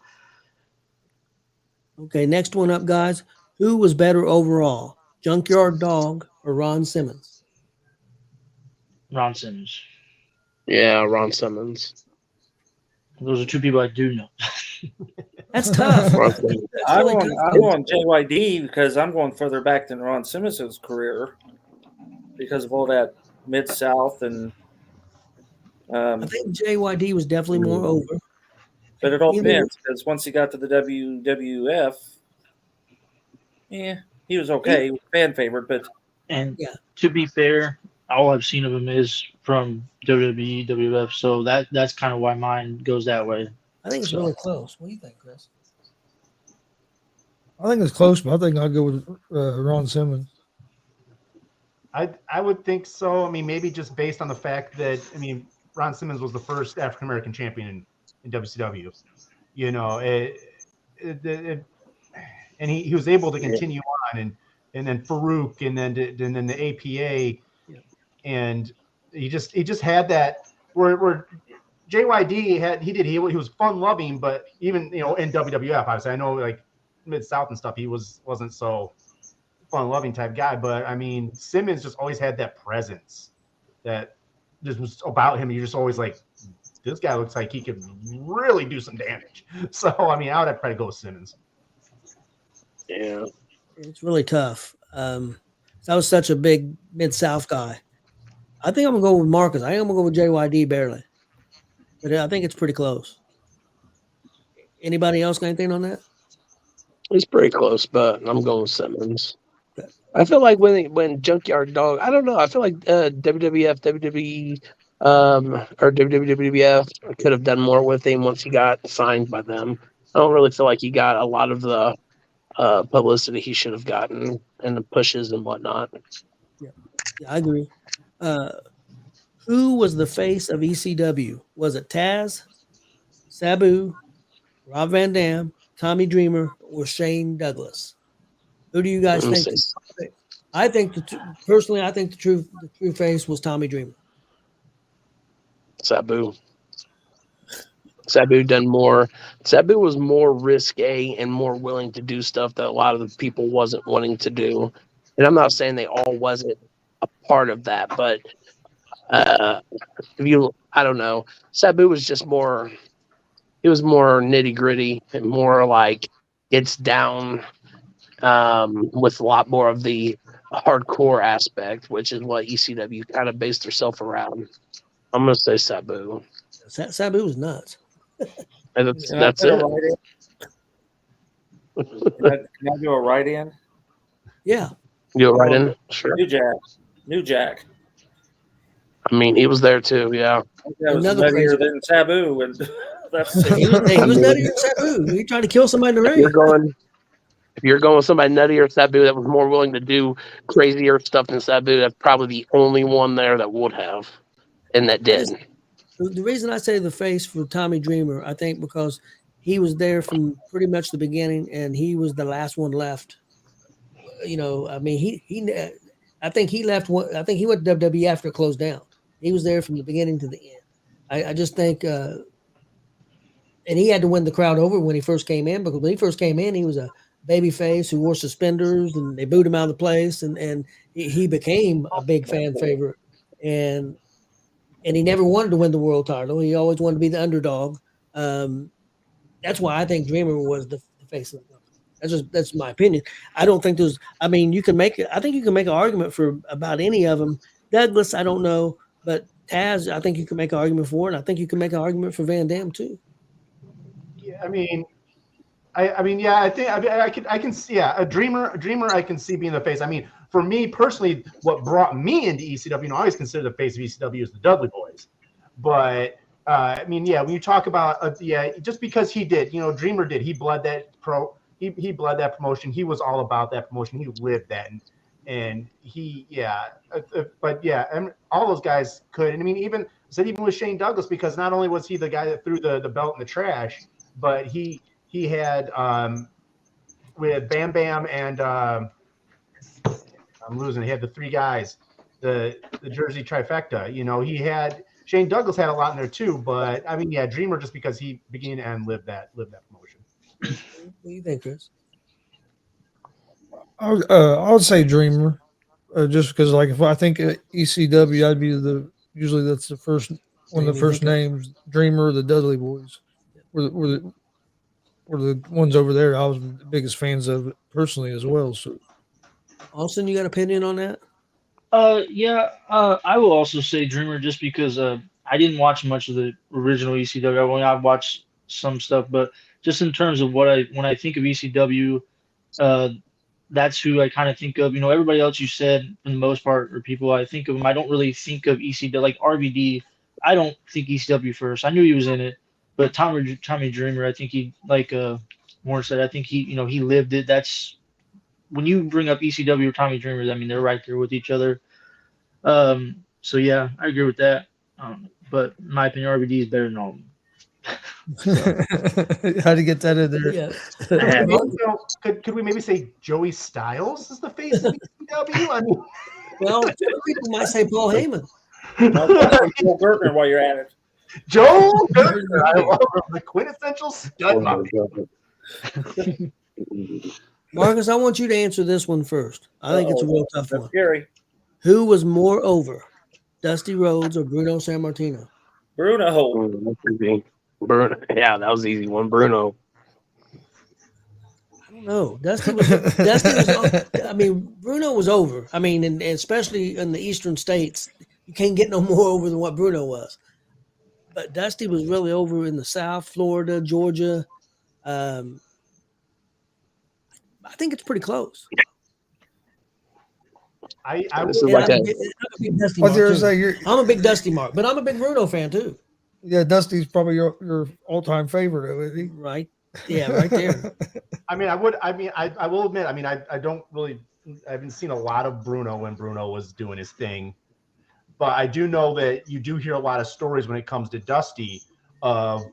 okay, next one up, guys. Who was better overall, Junkyard Dog or Ron Simmons? Ron Simmons. Yeah, Ron Simmons. Those are two people I do know. That's tough. Ron That's Simmons. I'm really on, tough. I'm on JYD because I'm going further back than Ron Simmons' career because of all that Mid South and. I think JYD was definitely more over. But it all Either- depends because once he got to the WWF, yeah, he was okay. He was fan favorite, but And Yeah. to be fair, all I've seen of him is from WWE, WWF, so that's kind of why mine goes that way. I think it's really close. What do you think, Chris? I think it's close, but I think I'll go with Ron Simmons. I would think so. I mean, maybe just based on the fact that Ron Simmons was the first African American champion in WCW. You know, and he was able to continue on, and then Farouk, and then the APA, and he just had that where JYD he was fun loving, but even in WWF, obviously I know like Mid South and stuff, he wasn't so fun loving type guy, but I mean Simmons just always had that presence that just was about him. You're just always like, this guy looks like he could really do some damage. So I mean, I would probably go with Simmons. Yeah. It's really tough. I was such a big Mid South guy. I think I'm gonna go with Marcus. I think I'm gonna go with JYD barely, but I think it's pretty close. Anybody else got anything on that? It's pretty close, but I'm going with Simmons. I feel like when Junkyard Dog, I don't know. I feel like WWF, WWE, or WWF could have done more with him once he got signed by them. I don't really feel like he got a lot of the publicity he should have gotten and the pushes and whatnot. Yeah, I agree. Who was the face of ECW? Was it Taz, Sabu, Rob Van Dam, Tommy Dreamer, or Shane Douglas? Who do you guys think? I think personally, I think the true face was Tommy Dreamer. Sabu. Sabu done more. Sabu was more risque and more willing to do stuff that a lot of the people wasn't wanting to do. And I'm not saying they all wasn't a part of that, but I don't know. Sabu was just more. It was more nitty gritty and more like it's down with a lot more of the hardcore aspect, which is what ECW kind of based herself around. I'm gonna say Sabu. Sabu was nuts. And that's it. Can I do a right in? Yeah. You go right in? Sure. New Jack. I mean, he was there too. Yeah. That was Another nuttier crazy- than Sabu, and that's He was nuttier than Sabu. He tried to kill somebody in the ring. If you're going with somebody nutty or Sabu that was more willing to do crazier stuff than Sabu, that's probably the only one there that would have, and that did. The reason I say the face for Tommy Dreamer, I think because he was there from pretty much the beginning, and he was the last one left. I mean, I think he left. I think he went to WWE after it closed down. He was there from the beginning to the end. I just think, and he had to win the crowd over when he first came in, because when he first came in, he was a baby face who wore suspenders, and they booed him out of the place, and he became a big fan favorite, and he never wanted to win the world title. He always wanted to be the underdog. That's why I think Dreamer was the face of the company. That's my opinion. I don't think there's. I mean, I think you can make an argument for about any of them. Douglas, I don't know, but Taz, I think you can make an argument for, and I think you can make an argument for Van Dam too. Yeah, I can see a Dreamer I can see being the face. I mean, for me personally, what brought me into ECW, I always consider the face of ECW is the Dudley Boys. But when you talk about just because he did, Dreamer did, he bled that he bled that promotion. He was all about that promotion. He lived that, and all those guys could. And I mean, even with Shane Douglas, because not only was he the guy that threw the belt in the trash, but he had with Bam Bam and he had the three guys, the Jersey trifecta. He had Shane Douglas had a lot in there too, but I mean, Dreamer just because he began and lived that promotion. What do you think, Chris? I would say Dreamer, just because if I think ECW, I'd be usually that's the first one of the first names. Dreamer, the Dudley Boys, were were the ones over there I was the biggest fans of personally as well. So Austin, you got an opinion on that? I will also say Dreamer just because I didn't watch much of the original ECW. I've watched some stuff, but just in terms of when I think of ECW, uh, that's who I kind of think of. Everybody else you said for the most part are people I think of them. I don't really think of ECW like RVD. I don't think ECW first. I knew he was in it, but Tommy Dreamer, I think he Warren said, I think he lived it. That's when you bring up ECW or Tommy Dreamer, I mean they're right there with each other. So yeah, I agree with that. But in my opinion, RVD is better than all of them. How to get that in there? Yeah. Could we maybe say Joey Styles is the face of ECW? I mean, Well, people might say Paul Heyman. Joe Gertner while you're at it. Joe Gertner, I love him, the quintessential stud muffin. Marcus, I want you to answer this one first. I think it's a real tough That's one. scary. Who was more over, Dusty Rhodes or Bruno Sammartino? Bruno. Bruno. Yeah, that was an easy one. Bruno. I don't know. Dusty was. I mean, Bruno was over. I mean, and especially in the eastern states, you can't get no more over than what Bruno was. But Dusty was really over in the South, Florida, Georgia. I think it's pretty close. I'm I'm a big Dusty Mark, too. I'm a big Dusty Mark, but I'm a big Bruno fan too. Yeah, Dusty's probably your all-time favorite, isn't he? Right. Yeah, right there. I will admit, I don't really, I haven't seen a lot of Bruno when Bruno was doing his thing, but I do know that you do hear a lot of stories when it comes to Dusty of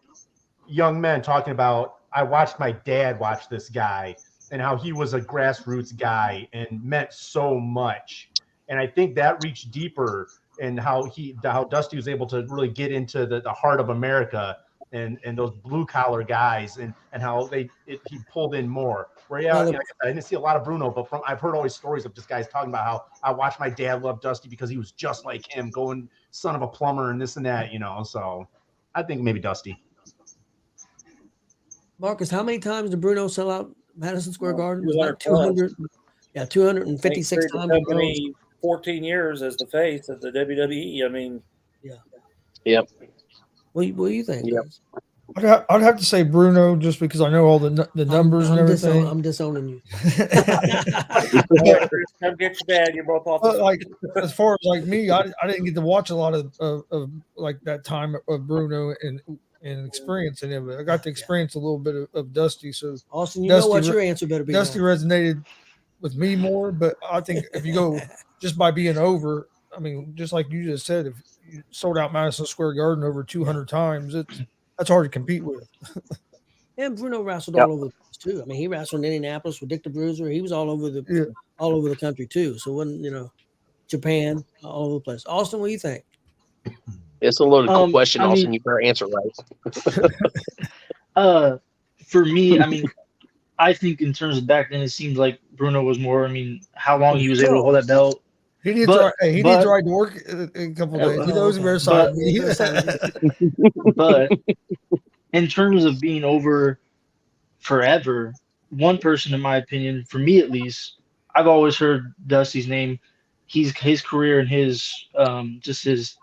young men talking about, I watched my dad watch this guy and how he was a grassroots guy and meant so much. And I think that reached deeper and how Dusty was able to really get into the heart of America and those blue collar guys and how he pulled in more. Where I didn't see a lot of Bruno, but I've heard always stories of just guys talking about how I watched my dad love Dusty because he was just like him, going son of a plumber and this and that, So I think maybe Dusty. Marcus, how many times did Bruno sell out Madison Square Garden? It was like 200. 200. Yeah, 256 times. 14 years as the face of the WWE. I mean, yeah. Yep. What do you think? Yep. I'd have to say Bruno just because I know all the numbers and everything. I'm disowning you. Come get your dad. You're both off. Like as far as like me, I didn't get to watch a lot of like that time of Bruno and experiencing it. I got to experience a little bit of Dusty. So Austin, you know what your answer better be. Dusty resonated with me more, but I think if you go just by being over, I mean, just like you just said, if you sold out Madison Square Garden over 200 times, that's hard to compete with. And Bruno wrestled all over the place too. I mean, he wrestled in Indianapolis with Dick the Bruiser. He was all over the country too. So when Japan, all over the place. Austin, what do you think? It's a loaded question, Austin. You better answer right. For me, I mean, I think in terms of back then, it seemed like Bruno was more. I mean, how long he was able to hold that belt. He needs to ride to work in a couple of days. He knows very side. But in terms of being over forever, one person, in my opinion, for me at least, I've always heard Dusty's name. His career and his just his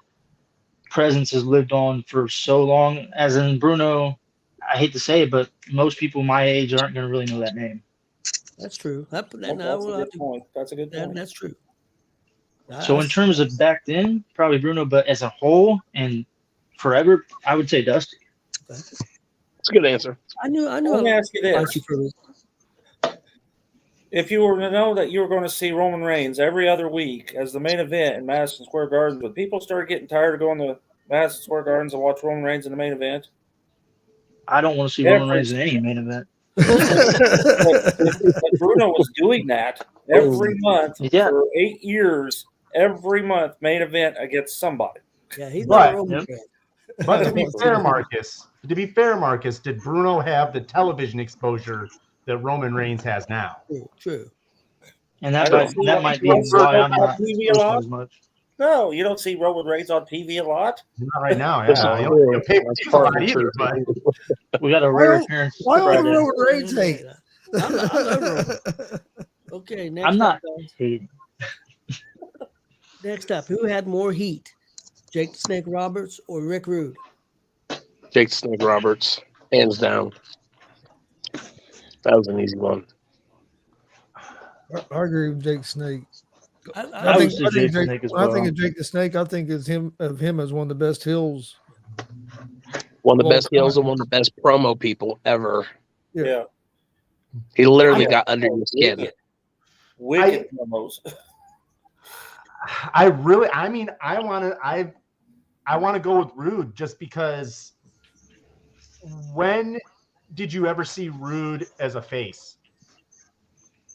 presence has lived on for so long. As in Bruno, I hate to say it, but most people my age aren't going to really know that name. That's true. That's a good point. That's true. So in terms of back then, probably Bruno, but as a whole and forever, I would say Dusty. That's a good answer. I knew. Let me ask you this: if you were to know that you were going to see Roman Reigns every other week as the main event in Madison Square Garden, would people start getting tired of going to Madison Square Gardens and watch Roman Reigns in the main event? I don't want to see Roman Reigns in any main event. But Bruno was doing that every month for 8 years. Every month, main event against somebody. Yeah, he's not Roman. But to be fair, Marcus, did Bruno have the television exposure that Roman Reigns has now? True. And that might be why I'm not as much. No, you don't see Roman Reigns on TV a lot. Not right now. That's Yeah, not you true. don't pay That's a part of lot the either. truth. But We got a rare appearance Why all the Friday. Roman Reigns hate? I love Roman. Okay, next I'm not up, guys. hating. Next up, who had more heat? Jake the Snake Roberts or Rick Rude? Jake the Snake Roberts, hands down. That was an easy one. I agree with Jake Snake. I would say Jake the Snake as when I think well. of Jake the Snake, I think of him as one of the best heels. One of the Well, best heels and one of the best promo people ever. Yeah. He literally got under your skin. Wicked promos. I want to go with Rude just because. When did you ever see Rude as a face?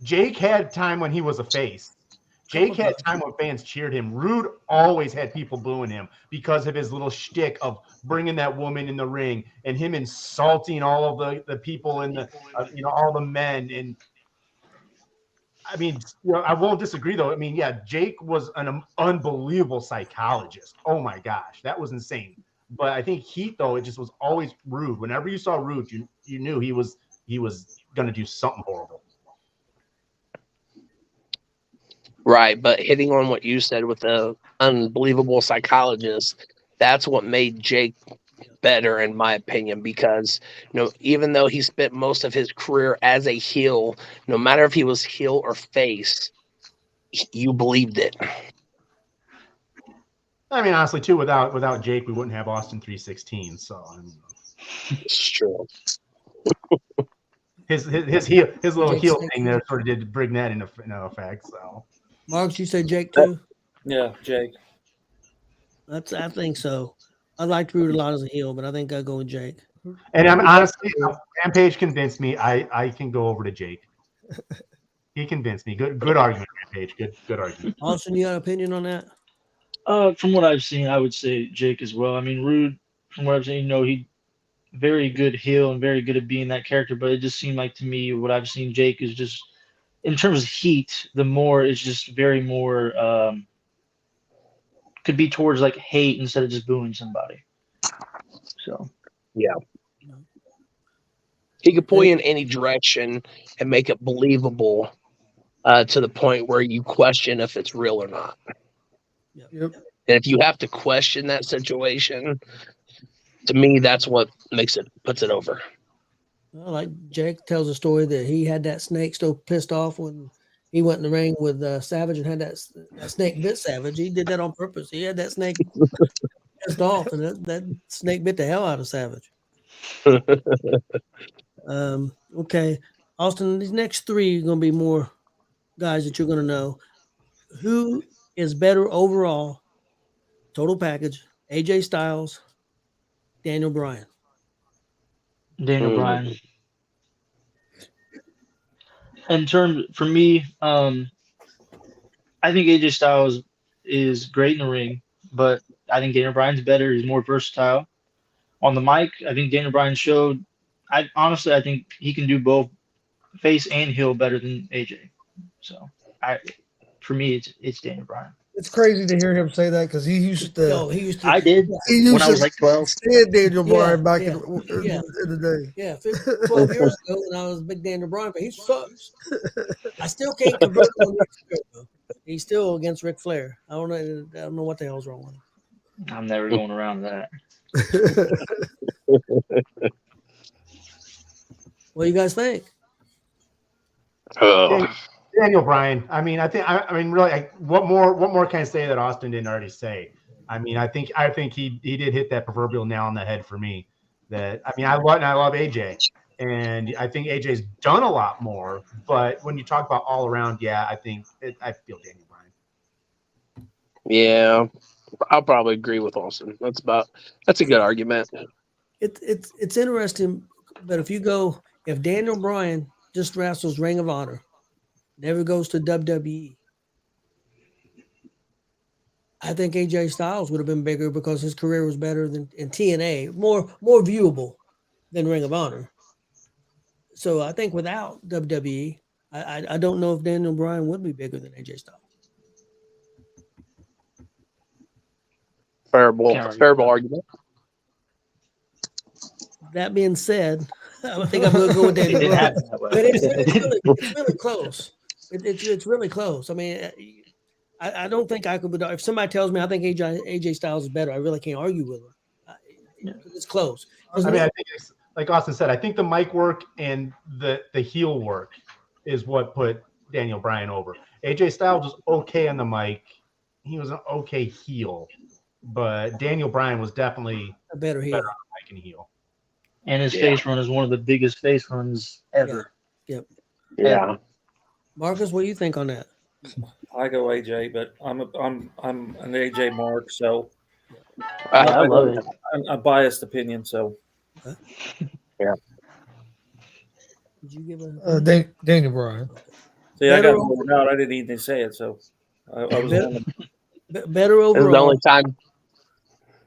Jake had time when he was a face. Jake had time when fans cheered him. Rude always had people booing him because of his little shtick of bringing that woman in the ring and him insulting all of the people in the, all the men. And I mean, I won't disagree though. I mean, yeah, Jake was an unbelievable psychologist. Oh my gosh, that was insane. But I think Heat though, it just was always Rude. Whenever you saw Rude, you knew he was going to do something horrible. Right, but hitting on what you said with the unbelievable psychologist, that's what made Jake better, in my opinion, because even though he spent most of his career as a heel, no matter if he was heel or face, you believed it. I mean, honestly, too, without Jake, we wouldn't have Austin 316. So I mean, It's true. his little heel thing there sort of did bring that into effect. So, Marks, you say Jake too? Yeah, Jake. I think so. I liked Rude a lot as a heel, but I think I'll go with Jake. and I'm honestly, Rampage convinced me. I can go over to Jake. He convinced me. Good argument, Rampage. Good argument. Austin, you got an opinion on that? From what I've seen, I would say Jake as well. I mean, Rude, from what I've seen, he very good heel and very good at being that character. But it just seemed like to me, what I've seen, Jake is just, in terms of heat, the more is just very more could be towards like hate instead of just booing somebody. So yeah, he could pull you in any direction and make it believable to the point where you question if it's real or not. Yep. And if you have to question that situation, to me, that's what puts it over. Well, like Jake tells a story that he had that snake still pissed off when he went in the ring with Savage and had that snake bit Savage. He did that on purpose. He had that snake pissed off, and that snake bit the hell out of Savage. Okay, Austin, these next three are going to be more guys that you're going to know. Who is better overall, total package? AJ Styles, Daniel Bryan. Daniel Bryan. In terms, for me, I think AJ Styles is great in the ring, but I think Daniel Bryan's better. He's more versatile. On the mic, I think Daniel Bryan showed. I think he can do both face and heel better than AJ. So, for me, it's Daniel Bryan. It's crazy to hear him say that because he used to. I did when I was like 12. Stand Daniel Bryan back in the day. Yeah, 12 years ago when I was a big Daniel Bryan, but he sucks. I still can't convert him on Ric Flair. He's still against Ric Flair. I don't know what the hell's wrong with him. I'm never going around that. What do you guys think? Daniel Bryan. I mean, really, what more can I say that Austin didn't already say? I mean, I think he did hit that proverbial nail on the head for me. I love AJ, and I think AJ's done a lot more. But when you talk about all around, yeah, I feel Daniel Bryan. Yeah, I'll probably agree with Austin. That's a good argument. It's interesting, but if Daniel Bryan just wrestles Ring of Honor, never goes to WWE, I think AJ Styles would have been bigger because his career was better than in TNA, more viewable than Ring of Honor. So I think without WWE, I don't know if Daniel Bryan would be bigger than AJ Styles. Fair argument. That being said, I think I'm going to go with Daniel It Bryan. happened that way. But it's really close. It's really close. I mean, I don't think I could. If somebody tells me I think AJ Styles is better, I really can't argue with them. It's close. I mean, I think it's like Austin said. I think the mic work and the heel work is what put Daniel Bryan over. AJ Styles was okay on the mic. He was an okay heel, but Daniel Bryan was definitely a better heel. Better on the mic and heel. And his face run is one of the biggest face runs ever. Yep. Yeah. Marcus, what do you think on that? I go AJ, but I'm an AJ mark, so I love it. a biased opinion. So Yeah. Did you give a Daniel Bryan. see, I got moved out. I didn't even say it, so I was on better This is the overall? only time.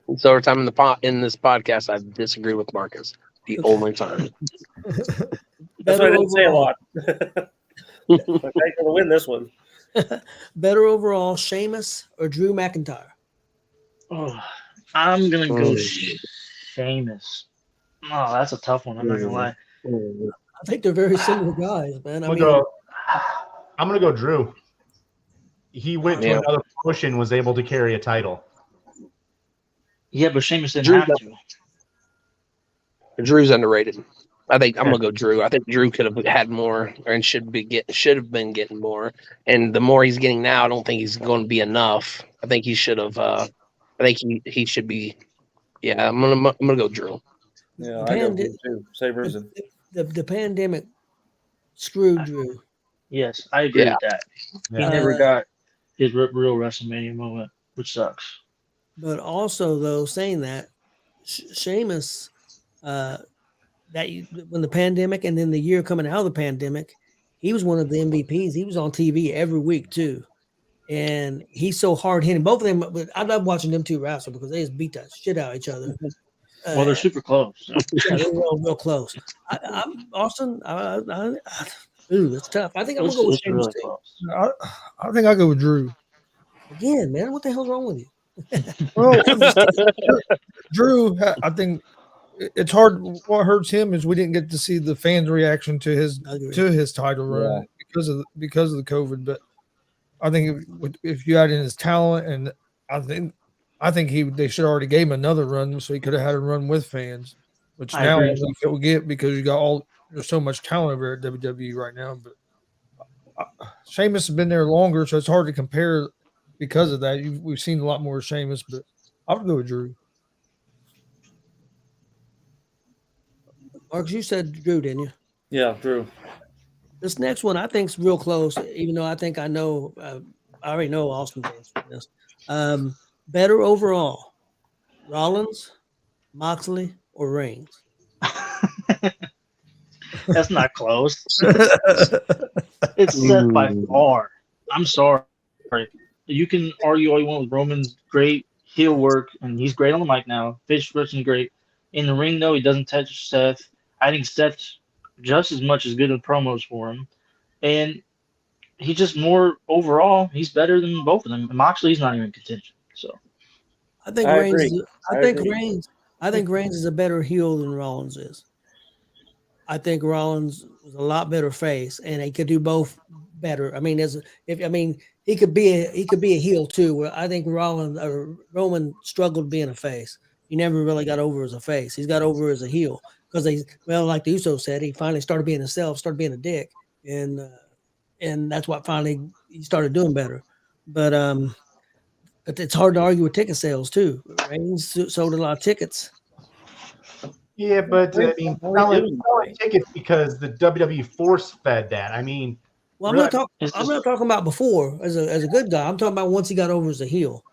It's the only time in this podcast I disagree with Marcus. The only time. That's why I didn't say a lot. I'm going to win this one. Better overall, Sheamus or Drew McIntyre? Oh, I'm gonna go Sheamus. Oh, that's a tough one. I'm not gonna lie. I think they're very similar guys, man. I'm gonna go Drew. He went to another promotion, was able to carry a title. Yeah, but Sheamus didn't have to. Drew's underrated. I think I'm gonna go Drew. I think Drew could have had more and should have been getting more. And the more he's getting now, I don't think he's going to be enough. I think he should have. I think he should be. Yeah, I'm gonna go Drew. Yeah, I go Drew too. Same reason. The pandemic screwed Drew. Yes, I agree with that. Yeah. He never got his real WrestleMania moment, which sucks. But also, though, saying that, Sheamus, when the pandemic and then the year coming out of the pandemic, he was one of the MVPs. He was on TV every week too, and he's so hard hitting. Both of them, but I love watching them two wrestle because they just beat that shit out of each other. Well, they're super close. Yeah, they're real close. I'm Austin. It's tough. I think I'm gonna go with Sheamus really too. close. I think I'll go with Drew. Again, man, what the hell's wrong with you? Well, Drew, I think it's hard. What hurts him is we didn't get to see the fans' reaction to his title run because of the COVID. But I think if you add in his talent, and I think they should already gave him another run so he could have had a run with fans, which now I think it will get because there's so much talent over at WWE right now. But Sheamus has been there longer, so it's hard to compare. Because of that, we've seen a lot more of Sheamus, but I would go with Drew. Marcus, you said Drew, didn't you? Yeah, Drew. This next one I think is real close, even though I think I know. I already know Austin's answer to this. Better overall, Rollins, Moxley, or Reigns? That's not close. It's set by far. I'm sorry. You can argue all you want with Roman's great heel work, and he's great on the mic now. Fish Richard's great. In the ring, though, he doesn't touch Seth. I think Seth's just as much as good in promos for him. And he's just more overall, he's better than both of them. And Moxley's not even in contention. So I think Reigns is a better heel than Rollins is. I think Rollins was a lot better face, and he could do both better. I mean, he could be a heel too. Where I think Roman struggled being a face. He never really got over as a face. He's got over as a heel because like the Usos said, he finally started being himself, started being a dick, and that's what finally he started doing better. But it's hard to argue with ticket sales too. Reigns sold a lot of tickets. Yeah, but I mean, selling tickets because the WWE force fed that. I mean, well, I'm not talking about before as a good guy. I'm talking about once he got over as a heel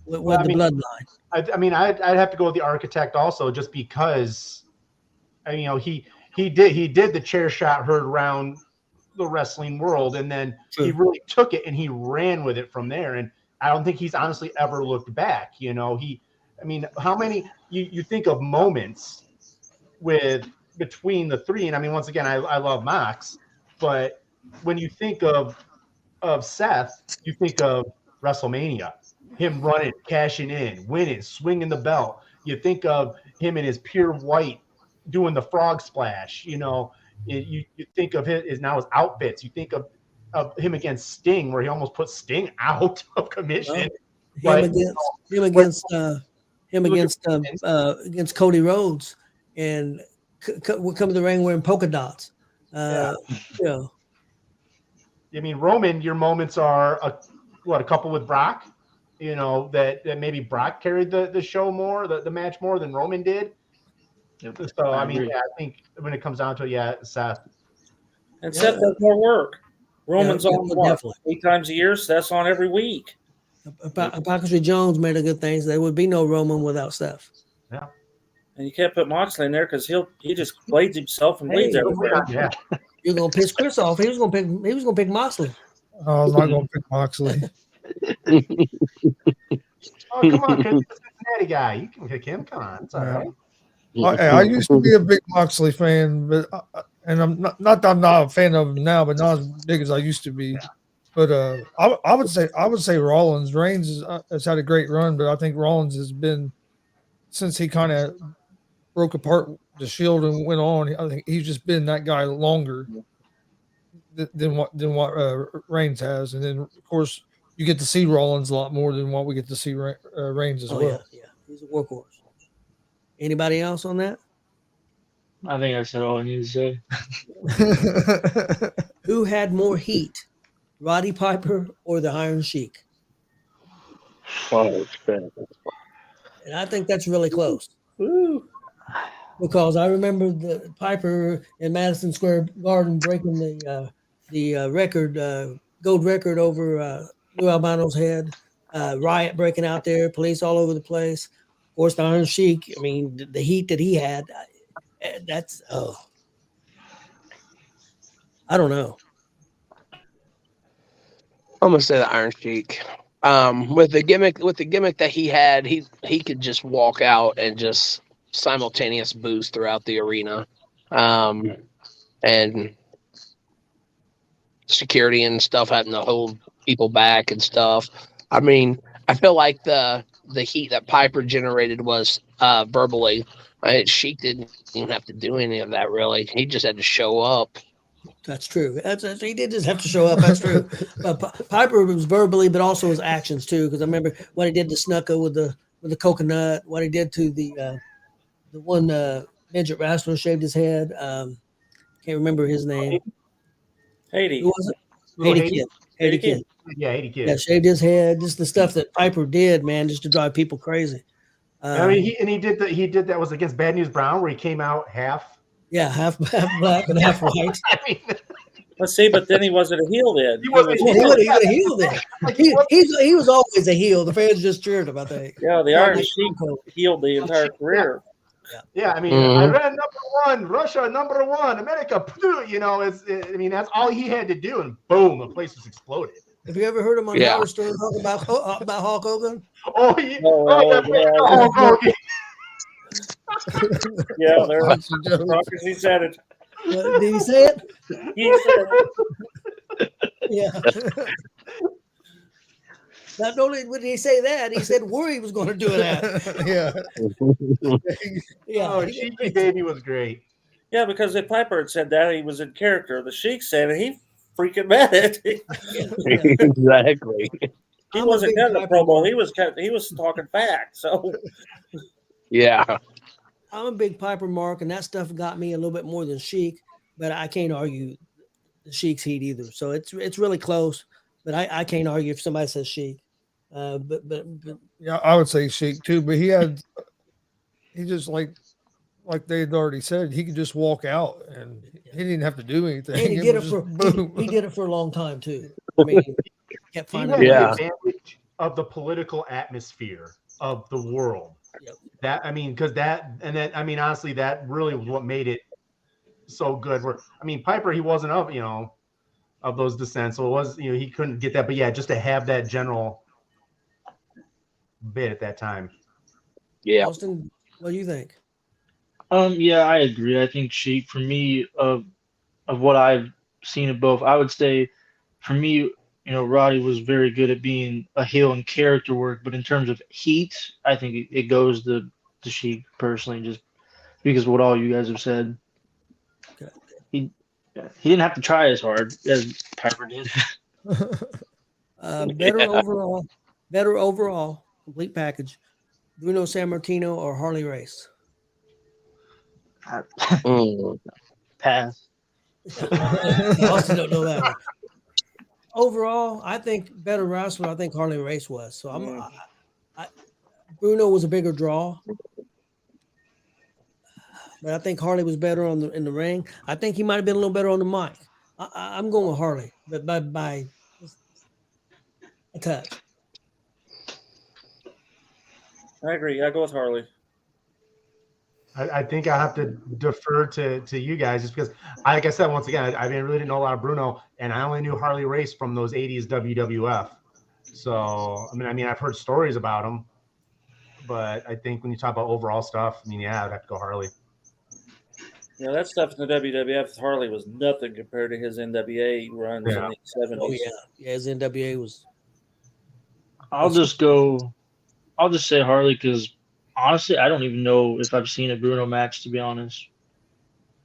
with the bloodline. I'd have to go with the Architect also, just because, he did the chair shot heard around the wrestling world, and then he really took it and he ran with it from there. And I don't think he's honestly ever looked back. How many you think of moments between the three? And once again, I love Mox, but when you think of Seth, you think of WrestleMania. him running, cashing in, winning, swinging the belt. You think of him in his pure white doing the frog splash. You think of his outfits. You think of him against Sting, where he almost put Sting out of commission. Him against Cody Rhodes, and would come to the ring wearing polka dots. I mean, Roman, your moments are a couple with Brock. That maybe Brock carried the show more, the match more than Roman did. Yep. So I think when it comes down to it, Seth. And Seth does more work. Roman's on what? Definitely. 8 times a year, so that's on every week. Apocalypse Jones made a good thing. So there would be no Roman without Steph. Yeah. And you can't put Moxley in there because he just blades himself and bleeds everywhere. Yeah. You're gonna piss Chris off. He was gonna pick Moxley. I was not going to pick Moxley. Oh, come on, Chris, the Cincinnati guy. You can pick him. Come on, it's all right. I used to be a big Moxley fan, but and I'm not that I'm not a fan of him now, but not as big as I used to be. But I would say Rollins. Reigns has had a great run, but I think Rollins has been, since he kind of broke apart the Shield and went on. I think he's just been that guy longer than what Reigns has, and then of course you get to see Rollins a lot more than what we get to see Reigns as well. Yeah, he's a workhorse. Anybody else on that? I think I said all I need to say. Who had more heat, Roddy Piper or the Iron Sheik? Oh, And I think that's really close. Woo. Because I remember the Piper in Madison Square Garden breaking the record, gold record over Lou Albano's head. Riot breaking out there, police all over the place. Of course, the Iron Sheik. I mean, the heat that he had. That's I don't know. I'm gonna say the Iron Sheik. With the gimmick that he had, he could just walk out and just simultaneous boost throughout the arena, and security and stuff having to hold people back and stuff. I mean, I feel like the heat that Piper generated was verbally. Sheik didn't even have to do any of that really. He just had to show up. That's true. He did just have to show up. That's true. But Piper was verbally, but also his actions too. Because I remember what he did to Snuka with the coconut. What he did to the one midget wrestler, shaved his head. Can't remember his name. Haiti. Who was it? Haiti Kid. Yeah, Haiti Kid. Yeah, shaved his head. Just the stuff that Piper did, man, just to drive people crazy. I mean, he did that was against Bad News Brown, where he came out half. Yeah, half black and half white. I mean, Let's see, but then he wasn't a heel then. He wasn't He would have healed it. He was always a heel. The fans just cheered him, I think. Yeah, the Iron Sheik healed the entire career. Yeah, I mean, Iran #1, Russia #1, America. That's all he had to do, and boom, the place was exploded. Have you ever heard him on Howard Stern talk about Hulk Hogan? Oh, yeah. Hulk Hogan. Yeah, there was. He said it. Did he say it? He said it. Yeah. Not only did he say that, he said where he was going to do that. Yeah. Oh, Cheeky Baby was great. Yeah, because if Piper had said that, he was in character. The Sheik said it. He freaking meant it. Exactly. He wasn't cutting a promo. He was talking facts. So. Yeah. I'm a big Piper mark, and that stuff got me a little bit more than Sheik, but I can't argue the Sheik's heat either. So it's really close, but I can't argue if somebody says Sheik. But yeah, I would say Sheik too. But he just like they had already said, he could just walk out and he didn't have to do anything. And he did it for a long time too. I mean, he kept finding the advantage of the political atmosphere of the world. Yep. Honestly, that really was what made it so good. Piper, he wasn't of those descent, so it was, he couldn't get that. But yeah, just to have that general bit at that time. Yeah. Austin, what do you think? Yeah, I agree. I think Sheik, for me, of what I've seen of both, I would say, for me, Roddy was very good at being a heel in character work, but in terms of heat, I think it goes to Sheik personally, just because of what all you guys have said. Okay. He didn't have to try as hard as Piper did. Better overall, complete package. Bruno Sammartino or Harley Race? Pass. I also don't know that one. Overall, I think better wrestler. I think Harley Race was. So Bruno was a bigger draw, but I think Harley was better in the ring. I think he might have been a little better on the mic. I'm going with Harley, but by a touch. I agree. I go with Harley. I think I have to defer to you guys just because, like I said, once again, I really didn't know a lot of Bruno, and I only knew Harley Race from those 80s WWF. So, I mean, I've heard stories about him, but I think when you talk about overall stuff, I'd have to go Harley. That stuff in the WWF, Harley was nothing compared to his NWA runs in the 70s. Oh, yeah, his NWA was. I'll just say Harley because honestly, I don't even know if I've seen a Bruno match, to be honest.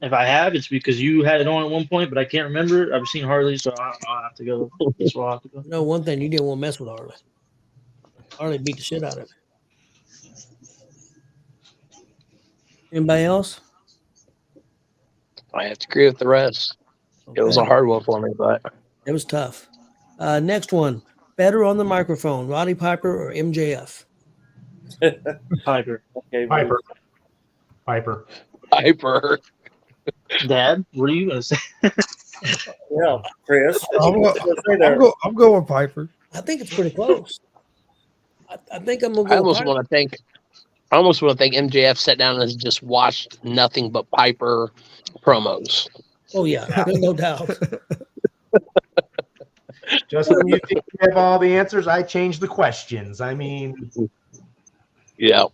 If I have, it's because you had it on at one point, but I can't remember. I've seen Harley, so I'll have to go. That's where I'll have to go. No, one thing, you didn't want to mess with Harley. Harley beat the shit out of him. Anybody else? I have to agree with the rest. Okay. It was a hard one for me, but it was tough. Next one. Better on the microphone, Roddy Piper or MJF? Piper. Okay, Piper. Dad, what are you going to say? Yeah, Chris. I'll go with Piper. I think it's pretty close. I think I'm going to go I almost want to think MJF sat down and just watched nothing but Piper promos. Oh, yeah. No doubt. Just when you think you have all the answers, I change the questions. I mean, yeah.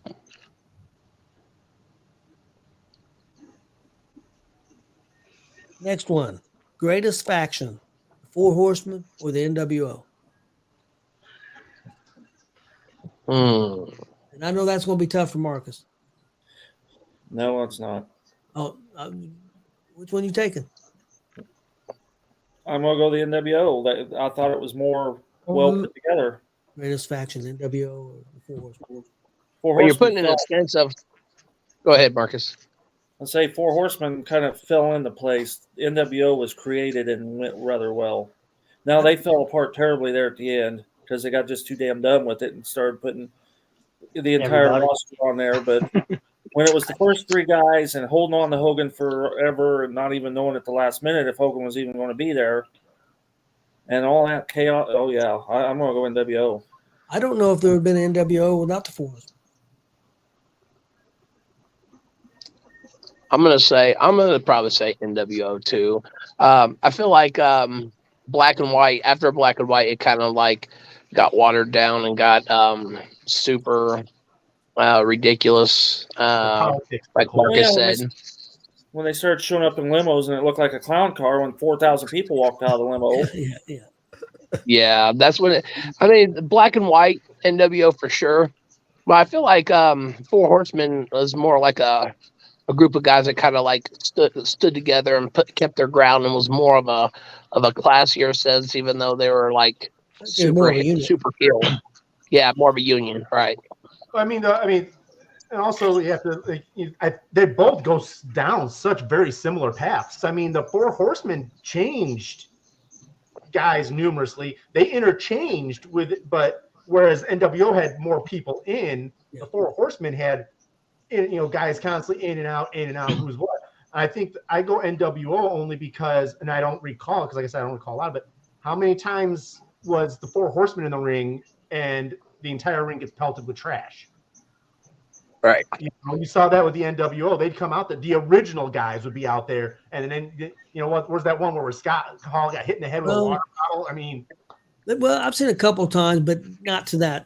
Next one. Greatest faction, Four Horsemen or the NWO? And I know that's going to be tough for Marcus. No, it's not. Oh, which one you taking? I'm going to go the NWO. I thought it was more well put together. Greatest factions, NWO or the Four Horsemen? Well, you're putting in a sense of. Go ahead, Marcus. I'll say Four Horsemen kind of fell into place. NWO was created and went rather well. Now they fell apart terribly there at the end because they got just too damn done with it and started putting the entire roster on there. But when it was the first three guys and holding on to Hogan forever and not even knowing at the last minute if Hogan was even going to be there and all that chaos, I'm going to go NWO. I don't know if there would have been an NWO without the Four Horsemen. I'm gonna probably say NWO too. I feel like Black and White, after Black and White, it kind of like got watered down and got super ridiculous. Like Marcus said. When they started showing up in limos and it looked like a clown car when 4,000 people walked out of the limo. Yeah, that's when Black and White, NWO for sure. But I feel like Four Horsemen was more like a group of guys that kind of like stood together and kept their ground and was more of a classier sense, even though they were like super heel. Yeah, more of a union, right? I mean, and also you have to. They both go down such very similar paths. I mean, the Four Horsemen changed guys numerously. They interchanged but whereas NWO had more people in, the Four Horsemen had. Guys constantly in and out, who's what. I think I go NWO only because, and I don't recall, because like I said, I don't recall a lot of it. How many times was the Four Horsemen in the ring and the entire ring gets pelted with trash? Right. You saw that with the NWO. They'd come out, the original guys would be out there. And then, where's that one where Scott Hall got hit in the head with a water bottle? I mean. Well, I've seen a couple of times, but not to that.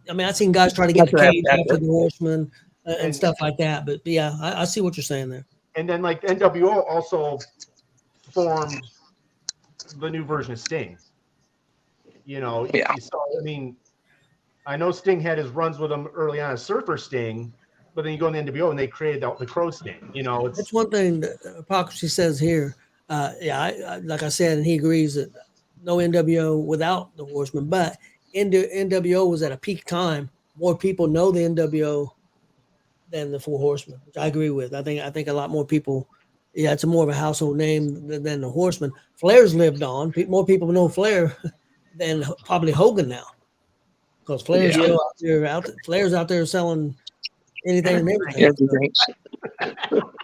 I mean, I've seen guys try to get the cage after the Horsemen. And stuff like that. But yeah, I see what you're saying there. And then like NWO also formed the new version of Sting. You know, Yeah. so I mean, I know Sting had his runs with him early on as Surfer Sting, but then you go in the NWO and they created the Crow Sting. You know, That's one thing that Hypocrisy says here. I like I said, and he agrees that no NWO without the Horsemen, but NWO was at a peak time. More people know the NWO than the Four Horsemen, which I agree with. I think a lot more people. Yeah, it's more of a household name than the Horsemen. Flair's lived on. More people know Flair than probably Hogan now, because Flair's still out there. Flair's out there selling anything and everything. Everything.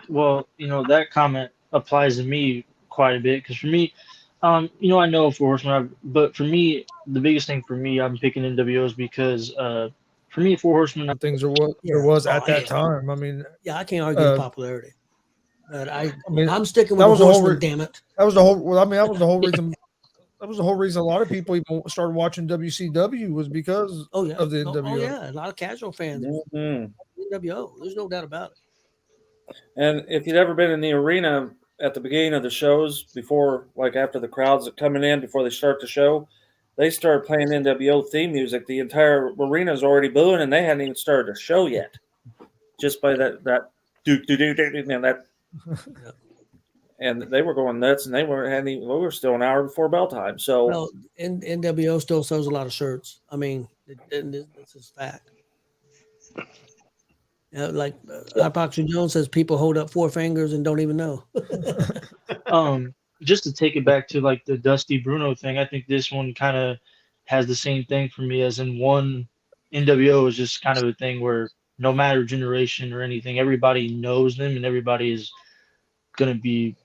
Well, that comment applies to me quite a bit because for me, I know Four Horsemen, but for me, the biggest thing for me, I'm picking NWOs because for me, Four Horsemen. Things are what there was at that time. I mean, Yeah, I can't argue popularity, but I mean, I'm sticking with that the was the whole Horsemen. Damn it! That was the whole. Well, I mean, that was the whole reason. That was the whole reason a lot of people even started watching WCW was because of the NWO. Oh yeah, a lot of casual fans. NWO. There's no doubt about it. And if you'd ever been in the arena at the beginning of the shows, before, like after the crowds are coming in, before they start the show, they start playing NWO theme music. The entire arena's already booing, and they hadn't even started the show yet. Just by that that. And they were going nuts, and we were still an hour before bell time. So, well, NWO still sells a lot of shirts. I mean, this is fact. Like Hypocrisy Jones says, people hold up four fingers and don't even know. Just to take it back to like the Dusty Bruno thing, I think this one kind of has the same thing for me as in one. NWO is just kind of a thing where no matter generation or anything, everybody knows them and everybody is going to be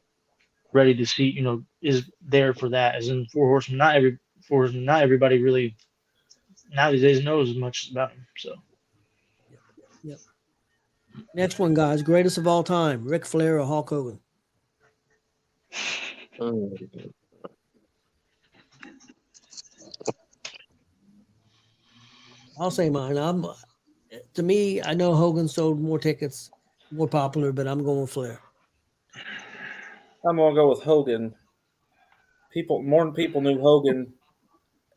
ready to see, is there for that. As in Four Horsemen, not everybody really nowadays knows as much about them. So, yep. Next one, guys, greatest of all time: Ric Flair or Hulk Hogan? I'll say mine. To me, I know Hogan sold more tickets, more popular, but I'm going with Flair. I'm gonna go with Hogan. More people knew Hogan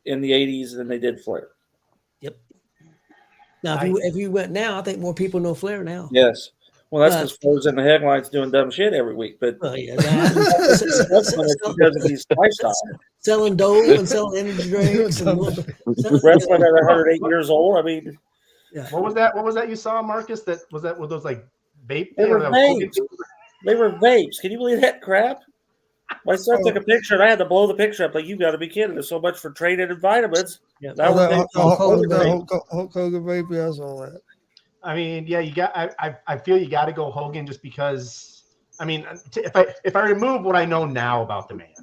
in the '80s than they did Flair. Yep. Now, if you went now, I think more people know Flair now. Yes. Well, that's because Flair's in the headlines doing dumb shit every week. But yeah, that's because of his lifestyle. Selling dough and selling energy drinks. Wrestling at 108 years old. I mean, yeah. What was that? What was that you saw, Marcus? Were those like vape? They were vapes. They were vapes. Can you believe that crap? My son took a picture, and I had to blow the picture up. Like, you got to be kidding! There's so much for traded and vitamins. Yeah, that was Hulk Hogan baby. I saw that. I mean, yeah, I feel you got to go Hogan just because. I mean, if I remove what I know now about the man,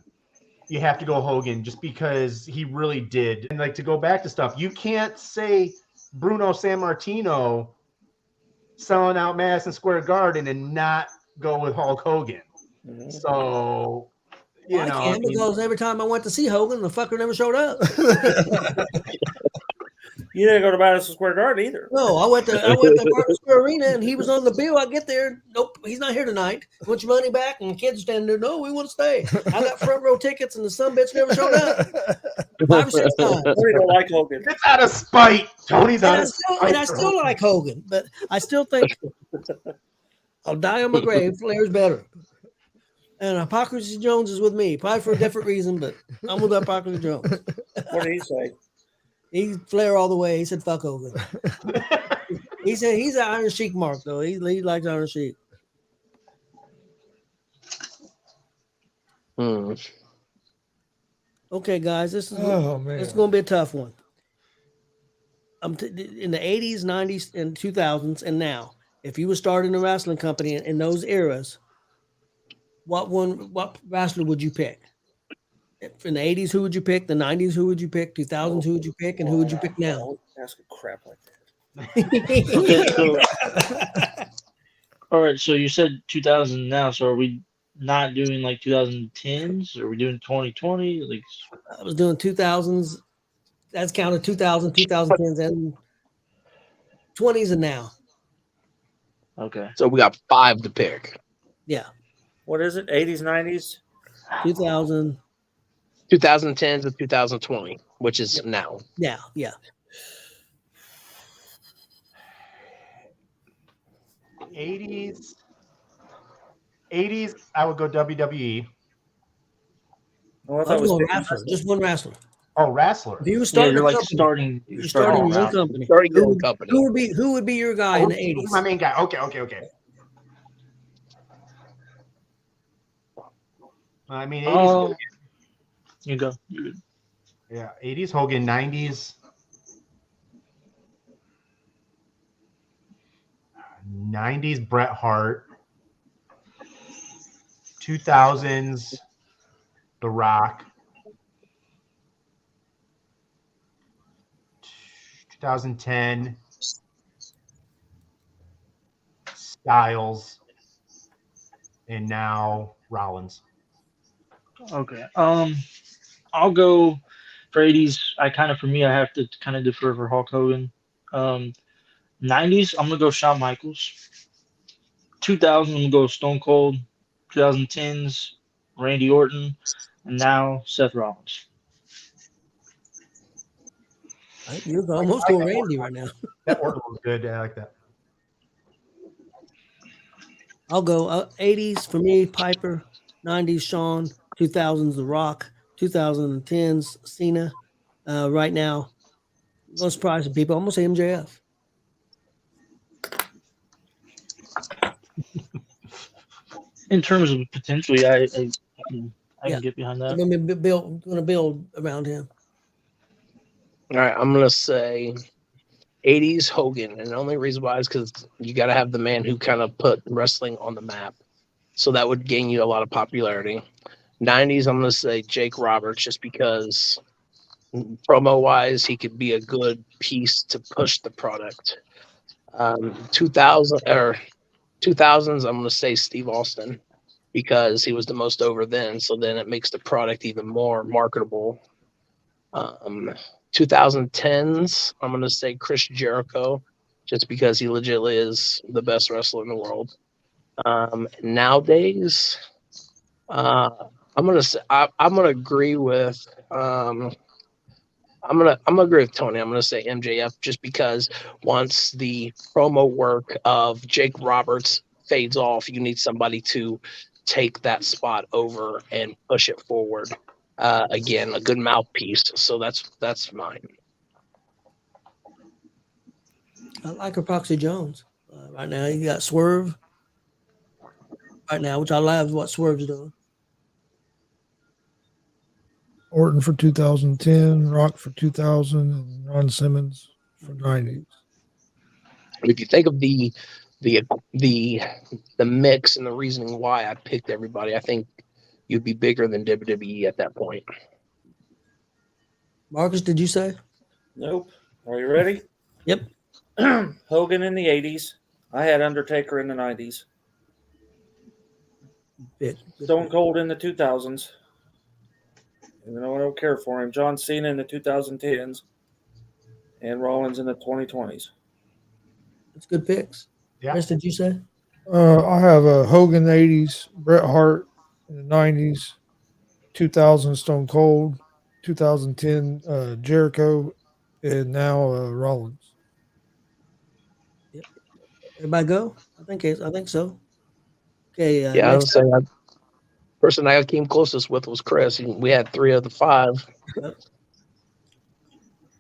you have to go Hogan just because he really did. And like to go back to stuff, you can't say Bruno Sammartino selling out Madison Square Garden and not go with Hulk Hogan. Mm-hmm. So. I can't because every time I went to see Hogan, the fucker never showed up. You didn't go to Madison Square Garden either. No, I went to Madison Square Arena, and he was on the bill. I get there, nope, he's not here tonight. Want your money back? And the kids are standing there. No, we want to stay. I got front row tickets, and the sumbitch never showed up 5 or 6 times. Tony don't like Hogan. It's out of spite. Tony's out of spite. And I still like Hogan, but I still think I'll die on my grave. Flair's better. And Hypocrisy Jones is with me, probably for a different reason, but I'm with Hypocrisy Jones. What did he say? He's Flair all the way. He said, fuck Hogan. He said he's an Iron Sheik mark, though. He likes Iron Sheik. Okay, guys, this is it's going to be a tough one. In the 80s, 90s, and 2000s, and now, if you were starting a wrestling company in those eras, what wrestler would you pick? In the 80s, who would you pick? The 90s, who would you pick? 2000s, who would you pick? And who would you pick now? Ask crap like that. All right, so you said 2000 now. So are we not doing like 2010s? Are we doing 2020? Like I was doing 2000s. That's counted 2000, 2010s, and 20s and now. Okay. So we got 5 to pick. Yeah. What is it? 80s, 90s? 2000. 2010s and 2020. which is now. Yeah, yeah. 80s, I would go WWE. Oh, I I thought it was was going picking wrestler, wrestling. just one wrestler. Oh, wrestler. If you were Yeah, starting you're a like company, starting. you're You're starting starting one out. company. Starting your Who own would, company. who would be your guy in the Who's 80s? my main guy? Okay. I mean, 80s. You go. You're good. Yeah, 80s Hogan, 90s. 90s Bret Hart. 2000s The Rock. 2010 Styles. And now Rollins. Okay. I'll go for 80s. For me, I have to kind of defer for Hulk Hogan. 90s, I'm gonna go Shawn Michaels. 2000, I'm gonna go Stone Cold. 2010s, Randy Orton, and now Seth Rollins. You're almost going Randy right now. That Orton was good. I like that. I'll go 80s for me, Piper. 90s, Shawn. 2000s, The Rock. 2010s, Cena. Right now, no surprise to people. I'm gonna say MJF. In terms of potentially, I can get behind that. I'm gonna build around him. All right, I'm gonna say 80s Hogan, and the only reason why is because you got to have the man who kind of put wrestling on the map, so that would gain you a lot of popularity. 90s, I'm gonna say Jake Roberts, just because promo wise he could be a good piece to push the product. 2000s, I'm gonna say Steve Austin, because he was the most over then, so then it makes the product even more marketable. 2010s, I'm going to say Chris Jericho, just because he legitimately is the best wrestler in the world. Nowadays, I'm going to say I'm going to agree with I'm gonna agree with Tony. I'm gonna say MJF, just because once the promo work of Jake Roberts fades off, you need somebody to take that spot over and push it forward. Again, a good mouthpiece. So that's mine. I like Epoxy Jones. Right now, you got Swerve. Right now, which I love what Swerve's doing. Orton for 2010, Rock for 2000, and Ron Simmons for 90s. If you think of the mix and the reasoning why I picked everybody, I think you'd be bigger than WWE at that point. Marcus, did you say? Nope. Are you ready? Yep. Hogan in the 80s. I had Undertaker in the 90s. Stone Cold in the 2000s. Even though I don't care for him. John Cena in the 2010s. And Rollins in the 2020s. That's good picks. Yeah. Chris, did you say? I have Hogan 80s, Bret Hart in the 90s, 2000 Stone Cold, 2010 Jericho, and now Rollins. Yep. Everybody go? I think so. Okay. Yeah, I was saying person I came closest with was Chris. We had 3 of the 5. Yep.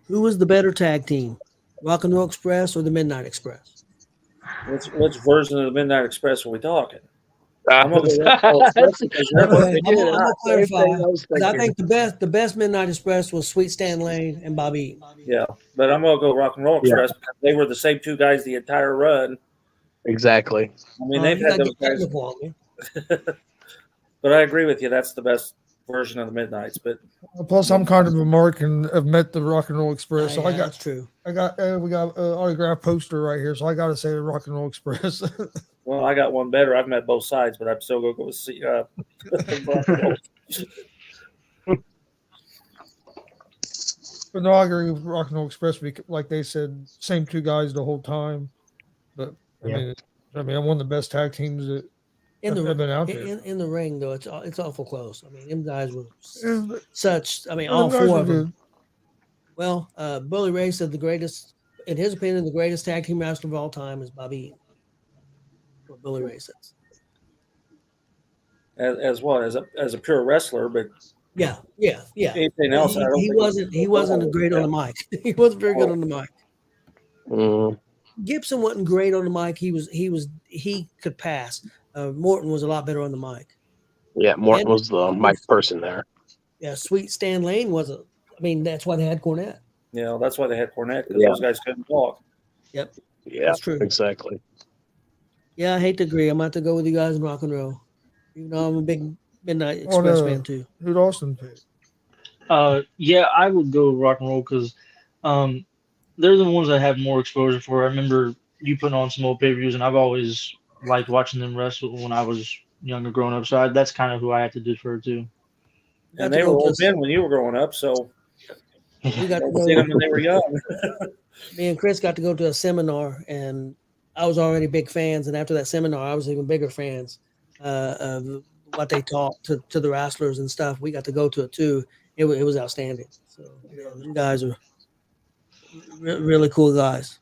Who was the better tag team? Rock and Roll Express or the Midnight Express? Which version of the Midnight Express are we talking? I'm gonna clarify. 'Cause I think the best Midnight Express was Sweet Stan Lane and Bobby Eaton. Yeah, but I'm gonna go Rock and Roll Express because they were the same 2 guys the entire run. Exactly. I mean, they've had those guys. But I agree with you. That's the best version of the Midnights. But plus, I'm kind of a mark and have met the Rock and Roll Express, so yeah, that's true. We got an autograph poster right here, so I got to say the Rock and Roll Express. Well, I got one better. I've met both sides, but I'm still going to go see. But no, I agree with Rock and Roll Express. Because, like they said, same 2 guys the whole time. But I mean, I'm one of the best tag teams that have been out there. In the ring, though, it's awful close. I mean, them guys were such. I mean, all guys 4 of were them. Well, Bully Ray said the greatest, in his opinion, the greatest tag team wrestler of all time is Bobby Eaton. What Bully Ray says. As what? As a pure wrestler, but Yeah. anything else, I don't He think wasn't great on the mic. He wasn't very good on the mic. Mm, Gibson wasn't great on the mic. He could pass. Morton was a lot better on the mic. yeah, Morton And- was the mic person there. Yeah, Sweet Stan Lane wasn't. I mean, that's why they had Cornette. that's why they had Cornette, because Yeah. those guys couldn't talk. Yep, Yeah, that's true. exactly. Yeah, I hate to agree. I'm about to go with you guys in rock and roll. Even though I'm a big Midnight Oh, Express no. fan too. Who'd Austin pick? Yeah, I would go rock and roll because they're the ones that have more exposure for. I remember you putting on some old pay-per-views, and I've always liked watching them wrestle when I was younger growing up. So that's kind of who I had to defer to. And they were old men when you were growing up, so we got to see them when they were young. Me and Chris got to go to a seminar, and I was already big fans. And after that seminar, I was even bigger fans of what they taught to the wrestlers and stuff. We got to go to it too. It was outstanding. So you guys are really cool guys.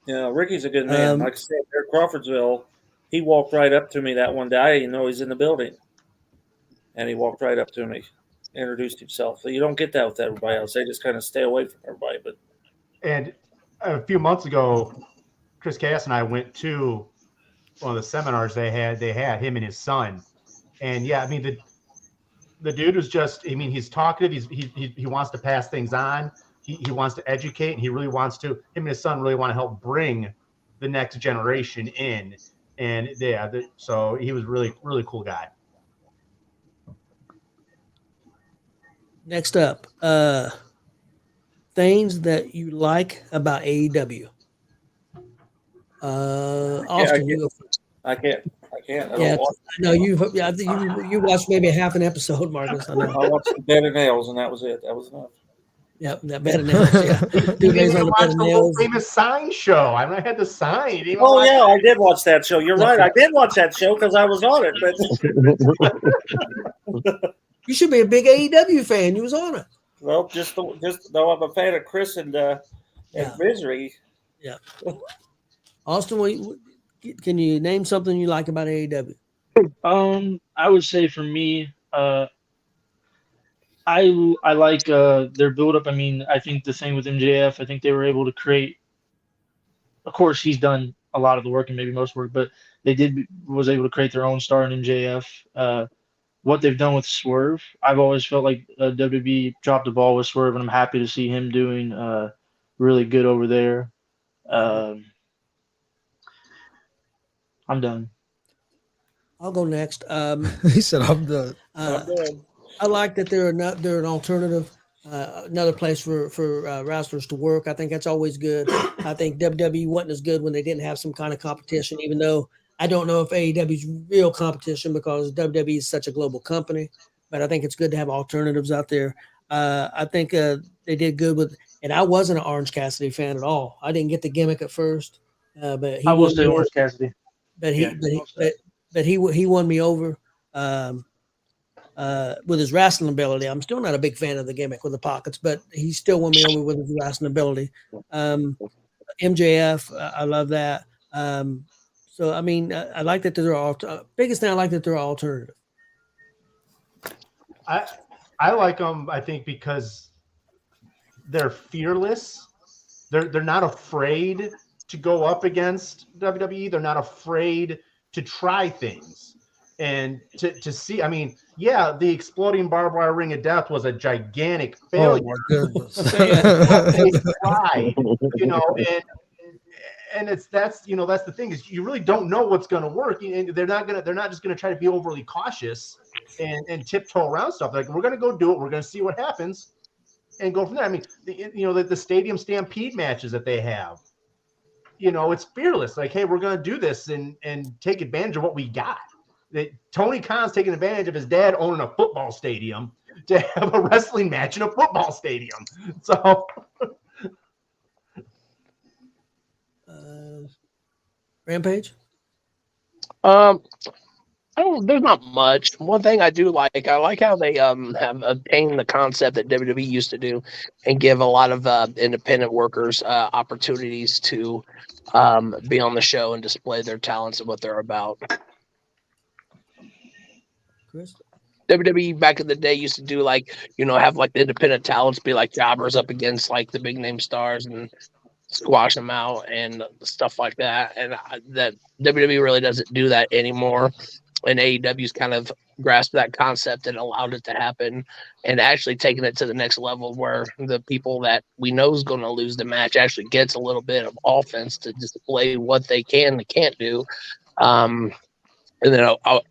Yeah, Ricky's a good man. Like I said, there at Crawfordsville, he walked right up to me that one day. I didn't know he's in the building. And he walked right up to me, introduced himself. So you don't get that with everybody else. They just kind of stay away from everybody. And a few months ago, Chris Cass and I went to one of the seminars they had him and his son. And yeah, I mean, the dude was just, I mean, he's talkative. He wants to pass things on. He wants to educate, and he really wants to, him and his son really want to help bring the next generation in. And yeah, so he was really, really cool guy. Next up, things that you like about AEW. Austin, you go first. I can't. No, you watched maybe half an episode, Marcus. I know. I watched the Bed of Nails, and that was it. That was enough. Yep, that Bed of Nails. Yeah, You didn't even watch the World Famous Sign show. I mean, I had the sign. Oh yeah, I did watch that show. You're right. I did watch that show because I was on it. But you should be a big AEW fan. You was on it. Well, just though I'm a fan of Chris and Mizery. Yeah. Austin, can you name something you like about AEW? I would say for me, I like their build up. I mean, I think the same with MJF. I think they were able to create. Of course, he's done a lot of the work and maybe most work, but was able to create their own star in MJF. What they've done with Swerve, I've always felt like WWE dropped the ball with Swerve, and I'm happy to see him doing really good over there. I'm done. I'll go next. He said, "I'm done." I like that they're an alternative, another place for wrestlers to work. I think that's always good. I think WWE wasn't as good when they didn't have some kind of competition, even though I don't know if AEW's real competition because WWE is such a global company. But I think it's good to have alternatives out there. I think they did good with, and I wasn't an Orange Cassidy fan at all. I didn't get the gimmick at first, but I will say Orange Cassidy. But he won me over. With his wrestling ability. I'm still not a big fan of the gimmick with the pockets, but he still won me over with his wrestling ability. MJF, I love that. So, I mean, I like that they're all biggest thing I like that they're alternative. I like them, I think, because they're fearless. They're not afraid to go up against WWE. They're not afraid to try things. And to see, I mean, yeah, the exploding barbed wire ring of death was a gigantic failure. Oh my goodness! They tried, and that's the thing is you really don't know what's going to work, and they're not just going to try to be overly cautious and tiptoe around stuff. Like, we're going to go do it. We're going to see what happens, and go from there. I mean, the stadium stampede matches that they have, it's fearless. Like, hey, we're going to do this and take advantage of what we got. That Tony Khan's taking advantage of his dad owning a football stadium to have a wrestling match in a football stadium. So, Rampage. I don't there's not much. One thing I do like, I like how they have obtained the concept that WWE used to do, and give a lot of independent workers opportunities to be on the show and display their talents and what they're about. Chris? WWE back in the day used to do have like the independent talents be like jobbers up against like the big name stars and squash them out and stuff like that. And that WWE really doesn't do that anymore. And AEW's kind of grasped that concept and allowed it to happen, and actually taken it to the next level where the people that we know is going to lose the match actually gets a little bit of offense to display what they can and can't do. And then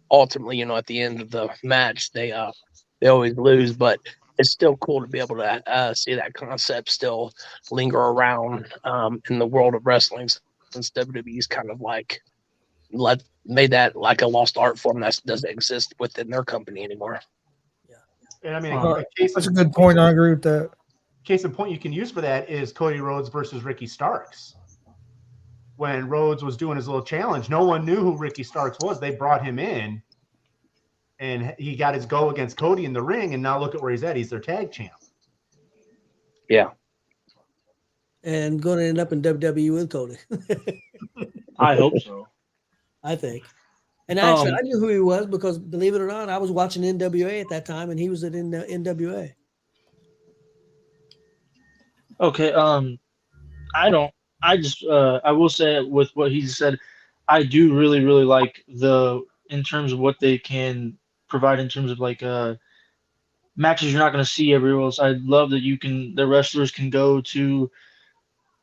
ultimately, at the end of the match, they always lose, but it's still cool to be able to see that concept still linger around in the world of wrestling, since WWE's kind of like made that like a lost art form that doesn't exist within their company anymore. Yeah. And I mean, that's a good point. I agree with that. Case in point you can use for that is Cody Rhodes versus Ricky Starks. When Rhodes was doing his little challenge, no one knew who Ricky Starks was. They brought him in, and he got his go against Cody in the ring, and now look at where he's at. He's their tag champ. Yeah. And going to end up in WWE with Cody. I hope so. I think. And actually, I knew who he was because, believe it or not, I was watching NWA at that time, and he was at NWA. Okay. I will say with what he said, I do really, really like in terms of what they can provide in terms of like matches you're not going to see everywhere else. I love that the wrestlers can go to,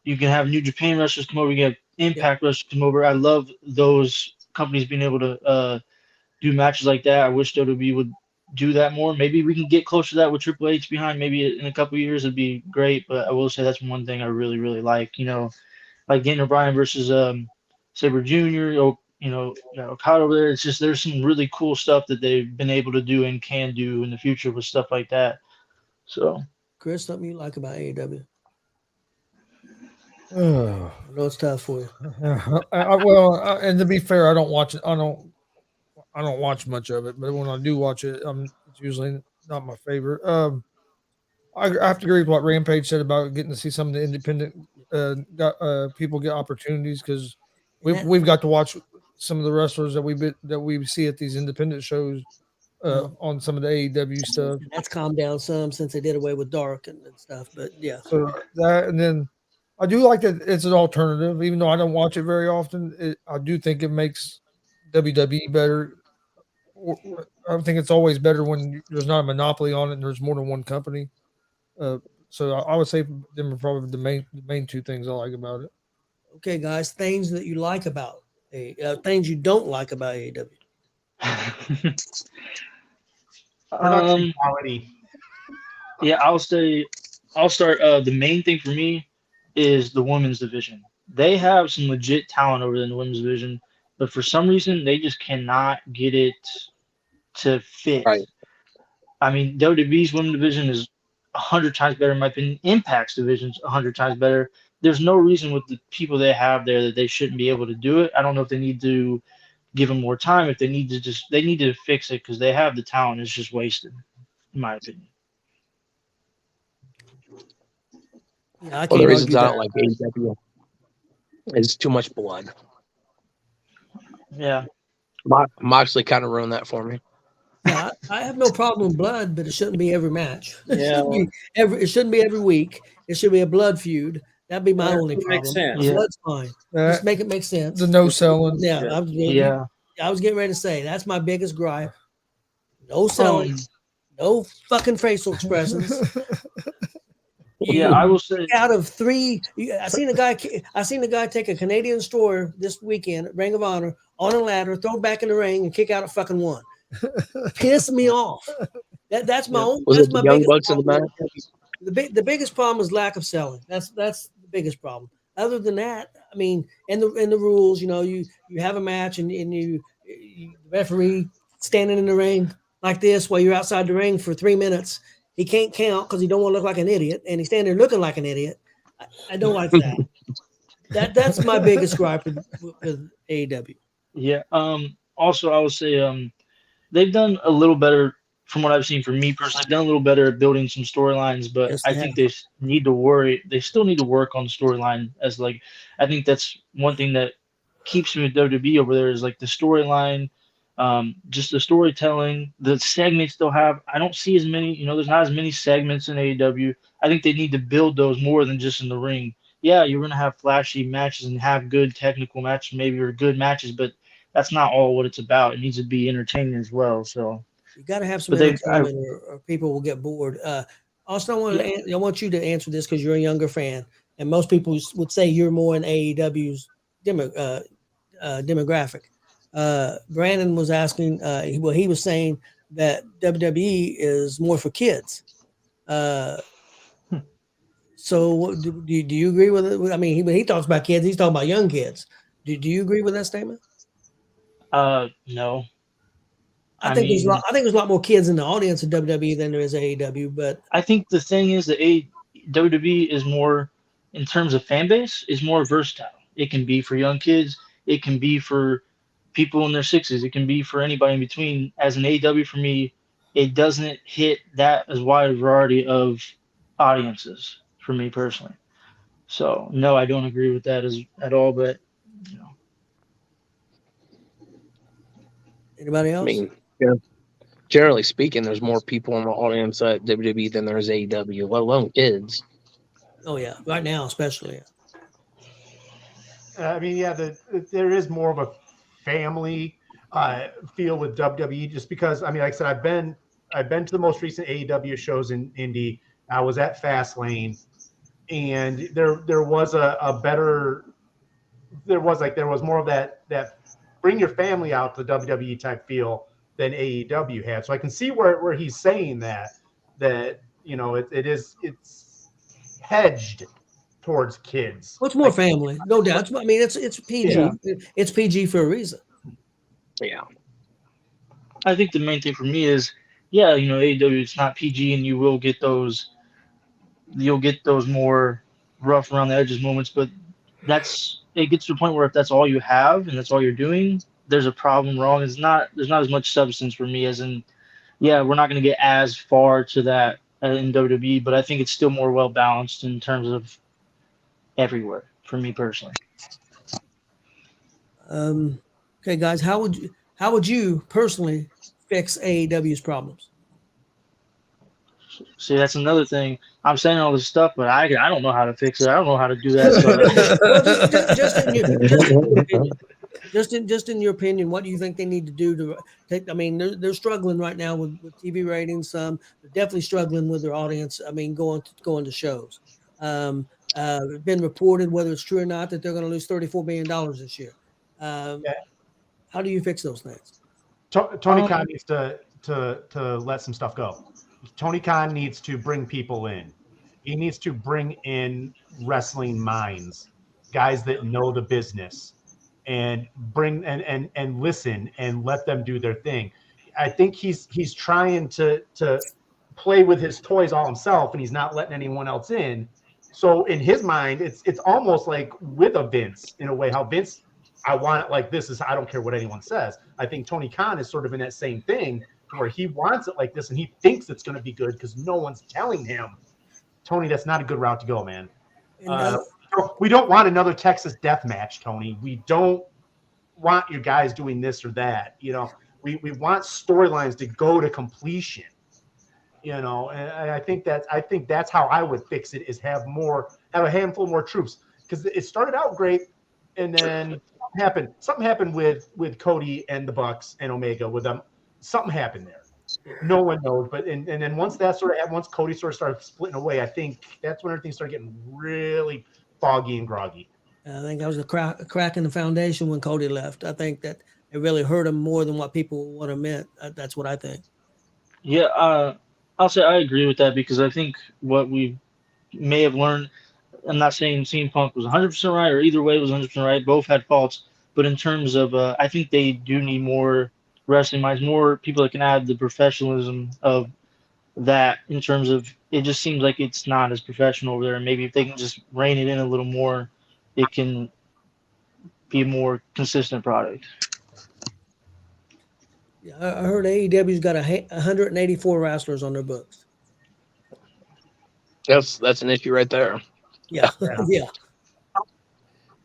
you can have New Japan wrestlers come over, you can have Impact wrestlers come over. I love those companies being able to do matches like that. I wish WWE would do that more. Maybe we can get closer to that with Triple H behind. Maybe in a couple of years it'd be great. But I will say that's one thing I really, really like. Like Daniel Bryan versus Sabre Jr. or Okada over there. It's just there's some really cool stuff that they've been able to do and can do in the future with stuff like that. So, Chris, something you like about AEW? I Oh. know it's tough for you. And to be fair, I don't watch it. I don't watch much of it, but when I do watch it, it's usually not my favorite. I have to agree with what Rampage said about getting to see some of the independent people get opportunities, because we've got to watch some of the wrestlers that we see at these independent shows on some of the AEW stuff. That's calmed down some since they did away with Dark and stuff, but yeah. So that, and then I do like that it's an alternative, even though I don't watch it very often. I do think it makes WWE better. I think it's always better when there's not a monopoly on it and there's more than one company. So I would say them are probably the main two things I like about it. Okay, guys, things that you like about things you don't like about AEW. Production quality. Yeah, I'll start. The main thing for me is the women's division. They have some legit talent over there in the women's division, but for some reason they just cannot get it to fit. Right. I mean, WWE's women's division is 100 times better in my opinion. Impact's division is 100 times better. There's no reason with the people they have there that they shouldn't be able to do it. I don't know if they need to give them more time. If they need to fix it, because they have the talent. It's just wasted, in my opinion. Yeah, I One of the reasons I that. don't like AEW is too much blood. Yeah. Moxley kind of ruined that for me. Yeah, I have no problem with blood, but it shouldn't be every match. Yeah. It shouldn't be every week. It should be a blood feud. That'd be my only problem. Makes sense. Yeah. Blood's fine. Just make it make sense. The no selling. Yeah, I was getting ready to say that's my biggest gripe. No selling, no fucking facial expressions. Yeah, I will say out of 3, I seen a guy take a Canadian Destroyer this weekend at Ring of Honor on a ladder, throw it back in the ring, and kick out at fucking 1. Piss me off. That's my own. Was that's it my the Young biggest Bucks in the problem. match? The biggest problem is lack of selling. That's the biggest problem. Other than that, I mean, and the rules, you have a match and you the referee standing in the ring like this while you're outside the ring for 3 minutes. He can't count because he don't want to look like an idiot, and he's standing there looking like an idiot. I don't like that. That's my biggest gripe with AEW. Yeah. Also, I would say they've done a little better from what I've seen. For me personally, they've done a little better at building some storylines, but Yes, I they think have. they still need to work on the storyline. As like, I think that's one thing that keeps me with WWE over there is like the storyline, just the storytelling, the segments they'll have. I don't see as many, there's not as many segments in AEW. I think they need to build those more than just in the ring. Yeah, you're gonna have flashy matches and have good technical matches, maybe, or good matches, but that's not all what it's about. It needs to be entertaining as well. So, You got to have some but entertainment, or people will get bored. Also, I want you to answer this because you're a younger fan, and most people would say you're more in AEW's demographic. Brandon was asking, he was saying that WWE is more for kids. So do you agree with it? I mean, when he talks about kids, he's talking about young kids. Do you agree with that statement? no. I I think mean, there's a lot more kids in the audience of WWE than there is AEW, but I think the thing is that WWE is more, in terms of fan base, is more versatile. It can be for young kids. It can be for people in their sixties. It can be for anybody in between. As an AEW, for me, it doesn't hit that as wide a variety of audiences for me personally. So no, I don't agree with that at all. But you know, anybody I else? mean, yeah, generally speaking, there's more people in the audience at WWE than there is AEW, let alone kids. Oh yeah, right now especially. I mean, yeah, there is more of a family feel with WWE, just because. I mean, like I said, I've been to the most recent AEW shows in Indy. I was at Fastlane, and there was a better, there was more of that bring your family out to WWE type feel than AEW had. So I can see where he's saying that it's hedged towards kids. Well, it's more family, no doubt. I mean, it's PG. Yeah. It's PG for a reason. Yeah. I think the main thing for me is, yeah, AEW, it's not PG, and you'll get those more rough around the edges moments, but it gets to a point where if that's all you have and that's all you're doing, there's a problem wrong. There's not as much substance for me as in, yeah, we're not going to get as far to that in WWE, but I think it's still more well balanced in terms of everywhere for me personally. Okay, guys, how would you personally fix AEW's problems? See, that's another thing. I'm saying all this stuff, but I don't know how to fix it. I don't know how to do that. So Well, just in your opinion, just in your opinion, what do you think they need to do to take? I mean, they're struggling right now with TV ratings. They're definitely struggling with their audience. I mean, going to shows. It's been reported, whether it's true or not, that they're going to lose $34 million this year. Yeah. How do you fix those things? Tony Khan needs to let some stuff go. Tony Khan needs to bring people in. He needs to bring in wrestling minds, guys that know the business, and bring and listen and let them do their thing. I think he's trying to play with his toys all himself, and he's not letting anyone else in. So in his mind, it's almost like with a Vince in a way. How Vince, I want it like this, is I don't care what anyone says. I think Tony Khan is sort of in that same thing where he wants it like this and he thinks it's going to be good because no one's telling him, Tony, that's not a good route to go, man. We don't want another Texas death match, Tony. We don't want your guys doing this or that. We want storylines to go to completion. And I think that's how I would fix it, is have a handful more troops, because it started out great, and then something happened with Cody and the Bucks and Omega with them. Something happened there. No one knows, but and then once Cody sort of started splitting away, I think that's when everything started getting really foggy and groggy. I think that was a crack in the foundation when Cody left. I think that it really hurt him more than what people would have meant. That's what I think. yeah, I'll say I agree with that, because I think what we may have learned, I'm not saying CM Punk was 100% right, or either way was 100% right. Both had faults. But in terms of, I think they do need more wrestling minds, more people that can add the professionalism of that, in terms of, it just seems like it's not as professional over there. And maybe if they can just rein it in a little more, it can be a more consistent product. Yeah, I heard AEW's got 184 wrestlers on their books. That's an issue right there. Yeah, yeah.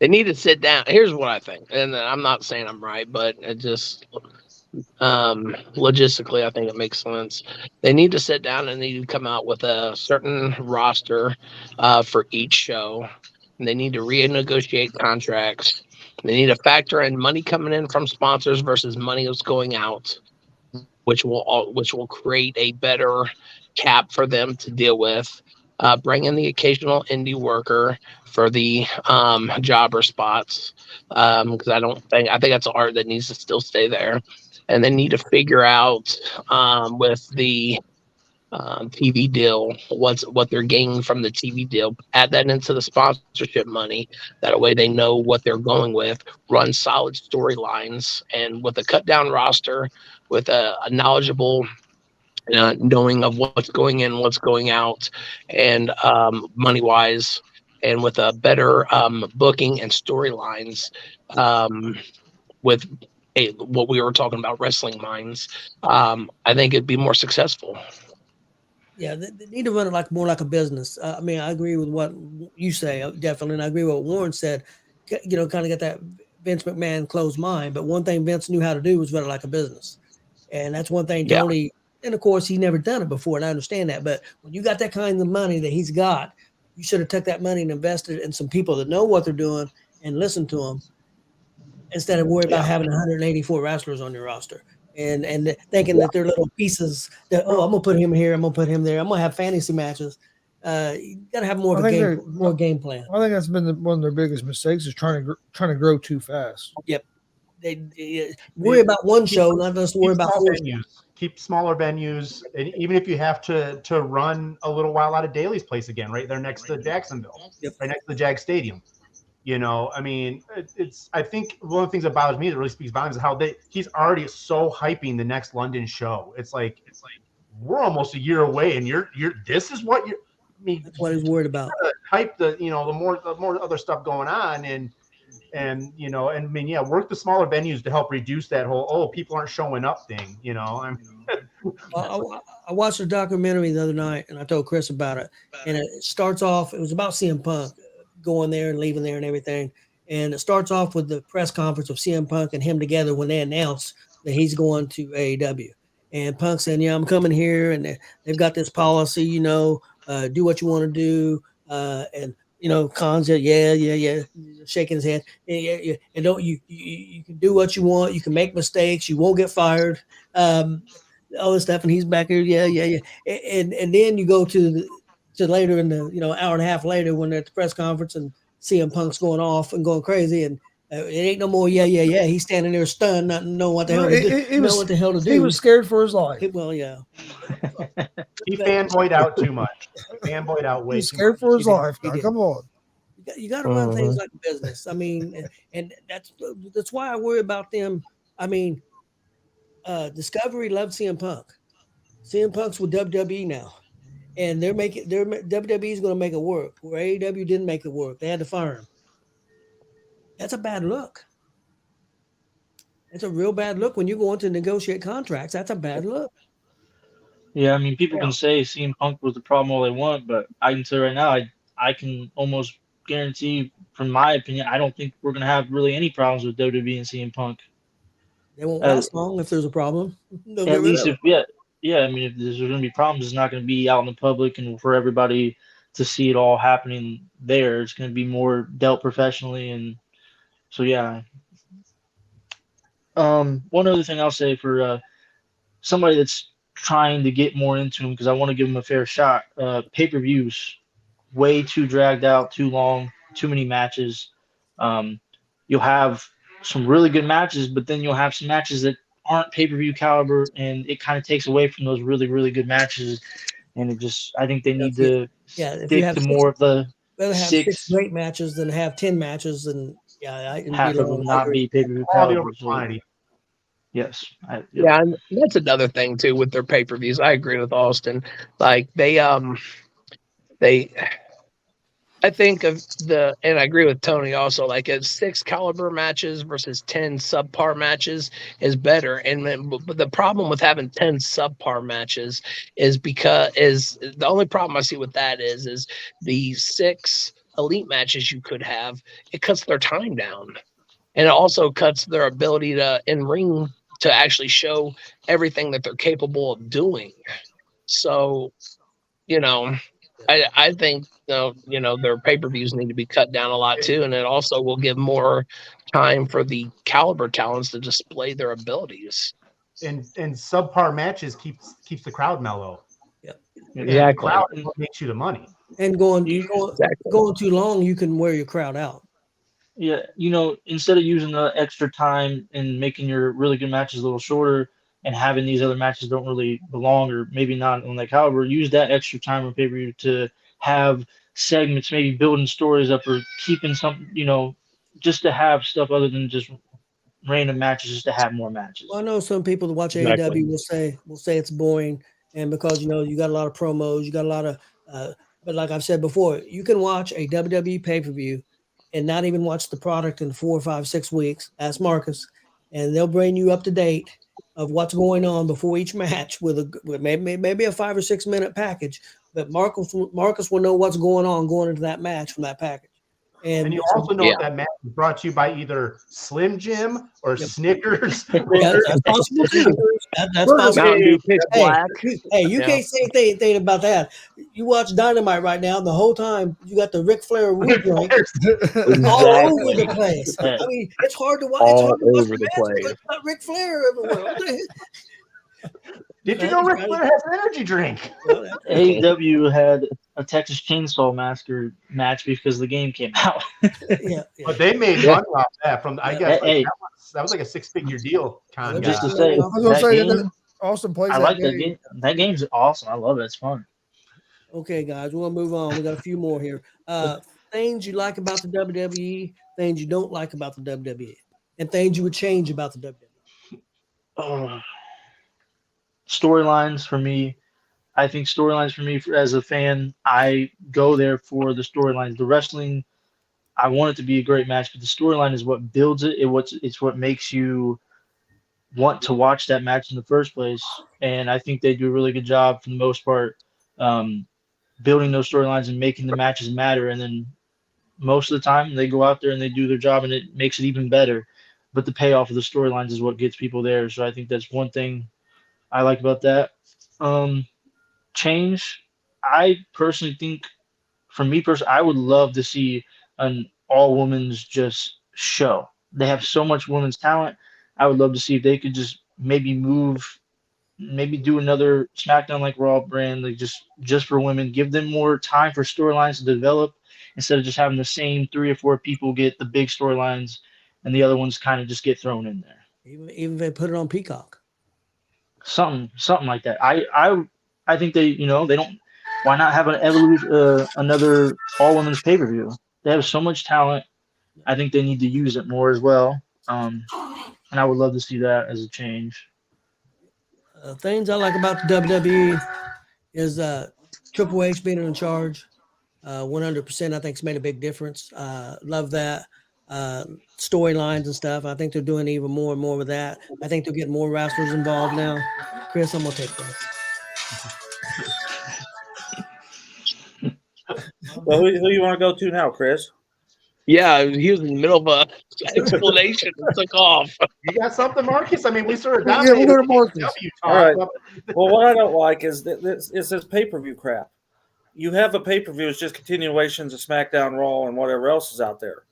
They need to sit down. Here's what I think, and I'm not saying I'm right, but it just logistically, I think it makes sense. They need to sit down and they need to come out with a certain roster for each show. And they need to renegotiate contracts. They need to factor in money coming in from sponsors versus money that's going out, which will create a better cap for them to deal with. Bring in the occasional indie worker for the jobber spots, because I think that's a art that needs to still stay there, and they need to figure out with the TV deal what they're gaining from the TV deal. Add that into the sponsorship money. That way they know what they're going with. Run solid storylines, and with a cut down roster, with a knowledgeable knowing of what's going in, what's going out, and money wise, and with a better booking and storylines, with what we were talking about, wrestling minds, I think it'd be more successful. Yeah, they need to run it more like a business. I mean, I agree with what you say, definitely, and I agree with what Warren said. You know, kind of get that Vince McMahon closed mind. But one thing Vince knew how to do was run it like a business, and that's one thing Tony. Yeah. And of course, he never done it before, and I understand that. But when you got that kind of money that he's got, you should have took that money and invested in some people that know what they're doing and listen to them, instead of worry about having 184 wrestlers on your roster. And thinking that they're little pieces that, I'm gonna put him here, I'm gonna put him there, I'm gonna have fantasy matches. You gotta have more game plan. I think that's been one of their biggest mistakes, is trying to grow too fast. Yep. They worry about one show, not just worry about venues. Keep smaller venues, and even if you have to run a little while out of Daly's place again, right there next to Jacksonville, right next to the Jag Stadium. You know, I mean, I think one of the things that bothers me that really speaks volumes is how he's already so hyping the next London show. It's like we're almost a year away, and this is what you're. I mean, that's what he's worried about. Hype the more other stuff going on, and you know, and I mean, yeah, work the smaller venues to help reduce that whole people aren't showing up thing. You know, I watched a documentary the other night, and I told Chris about it. And it starts off. It was about CM Punk going there and leaving there and everything. And it starts off with the press conference of CM Punk and him together when they announced that he's going to AEW. And Punk saying, I'm coming here, and they've got this policy, do what you want to do. And, Khan said, yeah, shaking his head. Yeah. And don't you can do what you want. You can make mistakes. You won't get fired. All this stuff. And he's back here. Yeah. And then you go to later in the hour and a half later when they're at the press conference and CM Punk's going off and going crazy, and it ain't no more yeah. He's standing there stunned, not knowing what the hell to do. He was scared for his life. Well, yeah. He fanboyed out too much. Fanboyed out way. He's scared for his life. Now, come on. You got to run things like a business. I mean, and that's why I worry about them. I mean, Discovery loved CM Punk. CM Punk's with WWE now. And WWE's going to make it work. Where AEW didn't make it work, they had to fire him. That's a bad look. It's a real bad look when you're going to negotiate contracts. That's a bad look. Yeah, I mean, people can say CM Punk was the problem all they want, but I can say right now, I can almost guarantee, from my opinion, I don't think we're going to have really any problems with WWE and CM Punk. They won't last long if there's a problem. At least Yeah, I mean, if there's going to be problems, it's not going to be out in the public and for everybody to see it all happening there. It's going to be more dealt professionally. And so, yeah. One other thing I'll say for somebody that's trying to get more into them, because I want to give them a fair shot, pay-per-views, way too dragged out, too long, too many matches. You'll have some really good matches, but then you'll have some matches that aren't pay-per-view caliber, and it kind of takes away from those really, really good matches. And I think they need to stick to more of the six great matches than have 10 matches, and half of them not be pay-per-view caliber. Yes. Yeah, and that's another thing too with their pay-per-views. I agree with Austin. Like they I think of and I agree with Tony also, like 6 caliber matches versus 10 subpar matches is better. But the problem with having 10 subpar matches is the only problem I see with that is the 6 elite matches you could have, it cuts their time down. And it also cuts their ability to in ring to actually show everything that they're capable of doing. So, I think their pay-per-views need to be cut down a lot too, and it also will give more time for the caliber talents to display their abilities. And subpar matches keeps the crowd mellow. Yep. And Exactly. the crowd is what makes you the money. And going Exactly. too long, you can wear your crowd out. Yeah, instead of using the extra time and making your really good matches a little shorter and having these other matches don't really belong or maybe not on that caliber, use that extra time on pay-per-view to have segments, maybe building stories up or keeping some, just to have stuff other than just random matches, just to have more matches. Well, I know some people that watch Exactly. AEW will say it's boring, and because you got a lot of promos, you got a lot of, but like I've said before, you can watch a WWE pay-per-view and not even watch the product in 4, 5, 6 weeks. Ask Marcus, and they'll bring you up to date of what's going on before each match with maybe a 5 or 6 minute package. But Marcus will know what's going on going into that match from that package. And you also know that match is brought to you by either Slim Jim or Snickers. That's possible too. That's possible. Mountain Dew Pitch Black. Hey, you can't say anything about that. You watch Dynamite right now, and the whole time you got the Ric Flair root drink all over the place. I mean, it's hard to watch. All over the place. It's not Ric Flair everywhere. Did you know Ric Flair has an energy drink? AEW had a Texas Chainsaw Massacre match because the game came out. Yeah. But they made money off that. I guess that was like a 6-figure deal. Just to say, I was gonna say game, Austin plays. I like that game. That game's awesome. I love it. It's fun. Okay, guys, we'll move on. We got a few more here. Things you like about the WWE, things you don't like about the WWE, and things you would change about the WWE. Storylines for me. I think storylines for me as a fan, I go there for the storylines. The wrestling, I want it to be a great match, but the storyline is what builds it. It's what makes you want to watch that match in the first place. And I think they do a really good job for the most part, building those storylines and making the matches matter. And then most of the time they go out there and they do their job and it makes it even better. But the payoff of the storylines is what gets people there. So I think that's one thing I like about that. Change. I personally think, for me personally, I would love to see an all-women's just show. They have so much women's talent. I would love to see if they could just maybe do another SmackDown like Raw brand, like just for women. Give them more time for storylines to develop instead of just having the same 3 or 4 people get the big storylines and the other ones kind of just get thrown in there. Even if they put it on Peacock. Something like that. I think they don't. Why not have another all women's pay per view? They have so much talent. I think they need to use it more as well. And I would love to see that as a change. Things I like about the WWE is Triple H being in charge. 100%, I think, has made a big difference. Love that. Storylines and stuff. I think they're doing even more and more with that. I think they're getting more wrestlers involved now. Chris, I'm gonna take that. Well, who you want to go to now, Chris? Yeah, he was in the middle of an explanation and took off. You got something, Marcus? I mean, we sort of Yeah, dominated. we'll go to Marcus. All right. Well, what I don't like is this pay-per-view crap. You have a pay-per-view, it's just continuations of SmackDown, Raw, and whatever else is out there.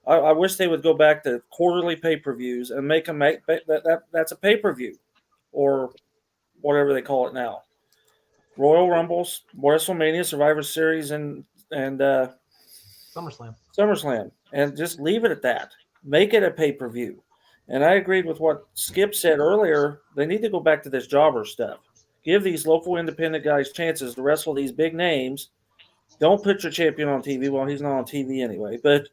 I wish they would go back to quarterly pay-per-views and make them that's a pay-per-view, or whatever they call it now. Royal Rumbles, WrestleMania, Survivor Series, and SummerSlam, and just leave it at that. Make it a pay-per-view. And I agreed with what Skip said earlier. They need to go back to this jobber stuff. Give these local independent guys chances to wrestle these big names. Don't put your champion on TV. Well, he's not on TV anyway. But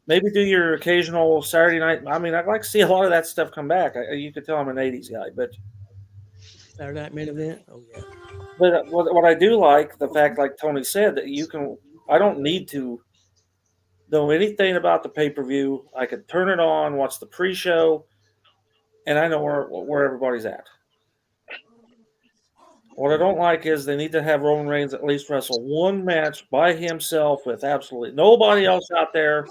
maybe do your occasional Saturday night. I mean, I'd like to see a lot of that stuff come back. You could tell I'm an 80s guy, but Saturday Night Main Event. Oh, yeah. But what I do like, the fact, like Tony said, that I don't need to know anything about the pay-per-view. I could turn it on, watch the pre-show, and I know where everybody's at. What I don't like is they need to have Roman Reigns at least wrestle one match by himself with absolutely nobody else out there.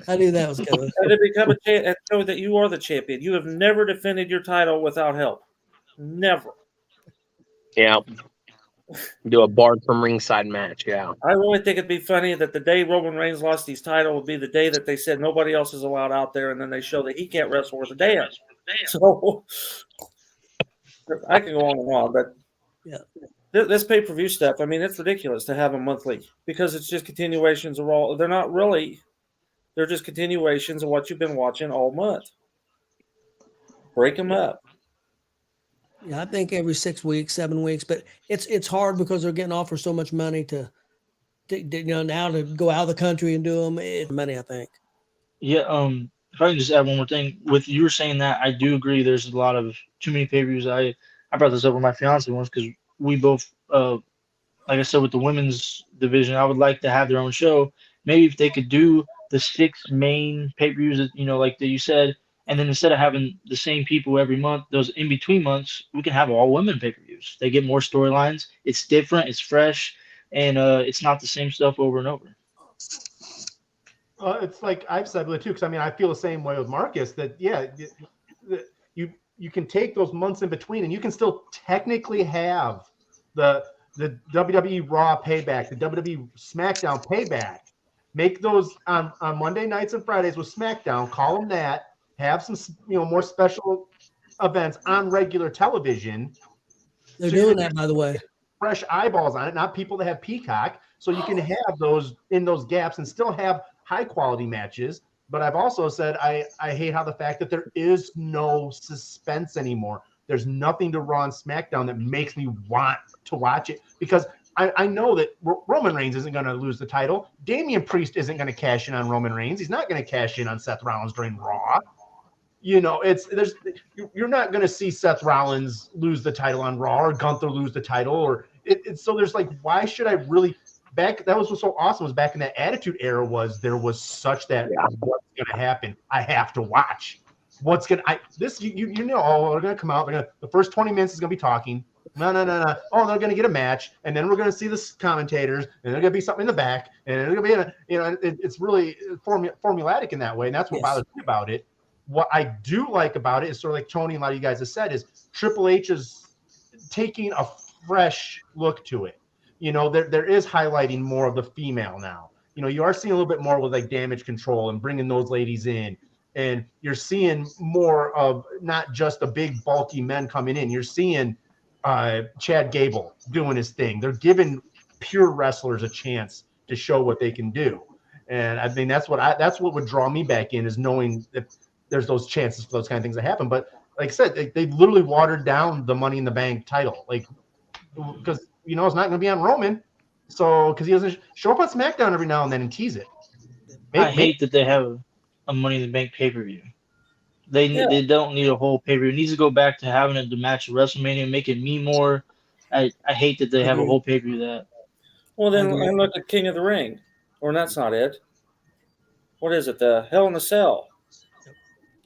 I knew that was coming. And to become and show that you are the champion. You have never defended your title without help. Never. Yeah. Do a barred from ringside match. Yeah. I really think it'd be funny that the day Roman Reigns lost his title would be the day that they said nobody else is allowed out there, and then they show that he can't wrestle worth a damn. So I can go on and on, but Yeah. This pay-per-view stuff, I mean, it's ridiculous to have them monthly because it's just continuations of all. They're not really. They're just continuations of what you've been watching all month. Break them up. Yeah, I think every 6 weeks, 7 weeks, but it's hard because they're getting offered so much money to now to go out of the country and do them. It's money, I think. Yeah. If I can just add one more thing, with you were saying that, I do agree. There's a lot of too many pay-per-views. I brought this up with my fiance once because we both, like I said, with the women's division, I would like to have their own show. Maybe if they could do the 6 main pay-per-views, like that you said, and then instead of having the same people every month, those in between months, we can have all women pay-per-views. They get more storylines. It's different. It's fresh, and it's not the same stuff over and over. It's like I've said with it too, because I mean I feel the same way with Marcus. That you can take those months in between, and you can still technically have the WWE Raw payback, the WWE SmackDown payback. Make those on Monday nights and Fridays with SmackDown. Call them that. Have some more special events on regular television. They're doing that, by the way. Fresh eyeballs on it, not people that have Peacock. So you can have those in those gaps and still have high quality matches. But I've also said I hate how the fact that there is no suspense anymore. There's nothing to Raw and SmackDown that makes me want to watch it because I know that Roman Reigns isn't going to lose the title. Damian Priest isn't going to cash in on Roman Reigns. He's not going to cash in on Seth Rollins during Raw. You're not going to see Seth Rollins lose the title on Raw or Gunther lose the title or so there's like, why should I really that was what's so awesome was back in that Attitude Era there was such that what's going to happen? I have to watch. What's going to they're going to come out. The first 20 minutes is going to be talking. No. Oh, they're going to get a match, and then we're going to see the commentators, and there's going to be something in the back, and there's going to be it's really formulatic in that way, and that's what bothers me about it. What I do like about it is sort of like Tony and a lot of you guys have said is Triple H is taking a fresh look to it. There is highlighting more of the female now. You are seeing a little bit more with like Damage Control and bringing those ladies in. And you're seeing more of not just the big bulky men coming in. You're seeing Chad Gable doing his thing. They're giving pure wrestlers a chance to show what they can do. And I mean, that's what would draw me back in is knowing that there's those chances for those kind of things to happen. But like I said, they literally watered down the Money in the Bank title, like because it's not going to be on Roman, so because he doesn't show up on SmackDown every now and then and tease it. I hate that they have a Money in the Bank pay-per-view. They don't need a whole pay-per-view. It needs to go back to having the match at WrestleMania, make it mean more. I hate that they have a whole pay-per-view that. Well, then I look at King of the Ring, or that's not it. What is it? The Hell in a Cell.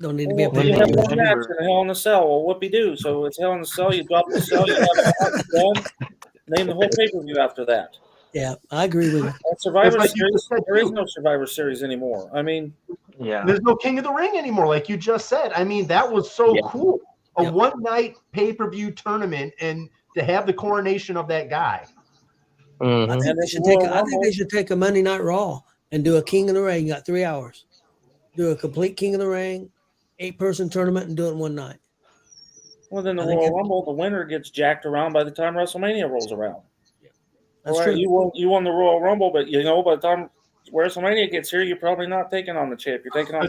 Don't need to be a You have one match in the Hell in a Cell. Well, whoopie-doo. So it's Hell in a Cell. You drop the cell. You have it done. Name the whole pay-per-view after that. Yeah, I agree with you. Survivor Series, there is no Survivor Series anymore. I mean, there's no King of the Ring anymore, like you just said. I mean, that was so cool. A one-night pay-per-view tournament and to have the coronation of that guy. Mm-hmm. I think they should take a Monday Night Raw and do a King of the Ring. You got 3 hours. Do a complete King of the Ring, 8-person tournament, and do it in one night. Well, then the Royal Rumble, the winner gets jacked around by the time WrestleMania rolls around. That's true. You won the Royal Rumble, but by the time WrestleMania gets here, you're probably not taking on the champ. You're taking on.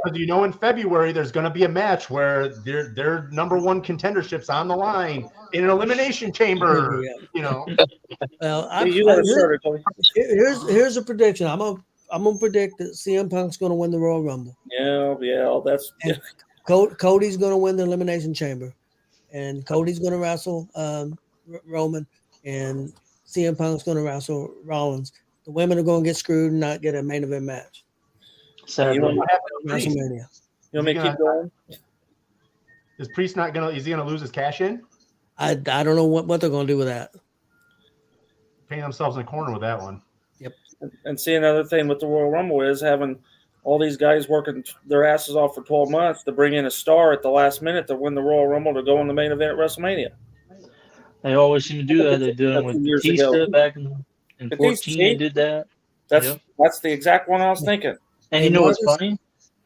But in February there's going to be a match where their number one contendership's on the line in an elimination chamber. Well, here's a prediction. I'm gonna predict that CM Punk's going to win the Royal Rumble. Yeah, that's. Cody's going to win the elimination chamber, and Cody's going to wrestle Roman, and CM Punk's going to wrestle Rollins. The women are going to get screwed and not get a main event match. Sadly. You want WrestleMania. me to keep going? Is Priest not gonna? Is he gonna lose his cash in? I don't know what they're going to do with that. Painting themselves in a corner with that one. And see, another thing with the Royal Rumble is having all these guys working their asses off for 12 months to bring in a star at the last minute to win the Royal Rumble to go in the main event at WrestleMania. They always seem to do that. They did it That's with years Batista ago. back in Batista, 14. They did that. That's the exact one I was thinking. And Hey, you know what's Marcus? funny?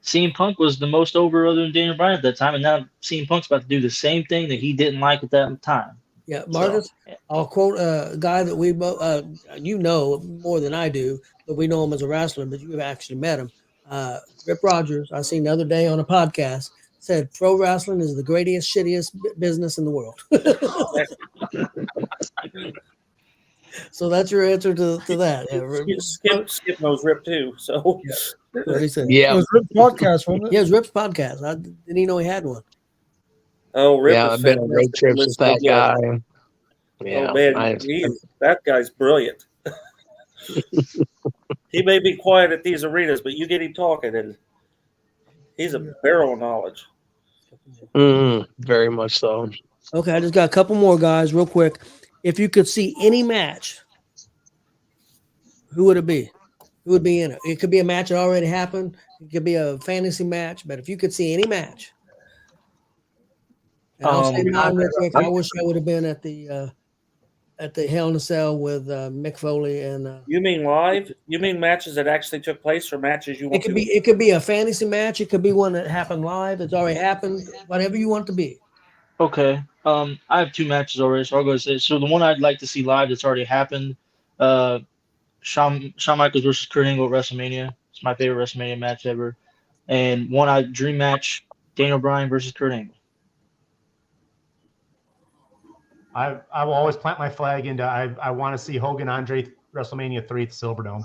CM Punk was the most over other than Daniel Bryan at that time, and now CM Punk's about to do the same thing that he didn't like at that time. Yeah, Marcus, I'll quote a guy that we both, you know more than I do, but we know him as a wrestler, but you've actually met him. Rip Rogers, I seen the other day on a podcast, said pro wrestling is the greatest, shittiest business in the world. So that's your answer to that. Yeah, Skip knows Rip too. So that's what he said. It Yeah, was Rip's podcast, wasn't it? Yeah, it was Rip's podcast. I didn't even know he had one. oh, Rip yeah, is I've been on road fantastic. trips with Listen that to Rip. guy. Yeah, Oh man, that guy's brilliant. He may be quiet at these arenas, but you get him talking, and he's a barrel of knowledge. Very much so. Okay, I just got a couple more guys real quick. If you could see any match, who would it be? Who would be in it? It could be a match that already happened. It could be a fantasy match. But if you could see any match, and I'll say mine real quick. I wish I would have been at the Hell in a Cell with Mick Foley and. You mean live? You mean matches that actually took place, or matches you want to? It could be a fantasy match. It could be one that happened live. It's already happened. Whatever you want it to be. Okay. I have two matches already, so I'll go say. So the one I'd like to see live that's already happened, Shawn Michaels versus Kurt Angle at WrestleMania. It's my favorite WrestleMania match ever. And one dream match, Daniel Bryan versus Kurt Angle. I will always plant my flag into I want to see Hogan Andre WrestleMania 3 at the Silverdome.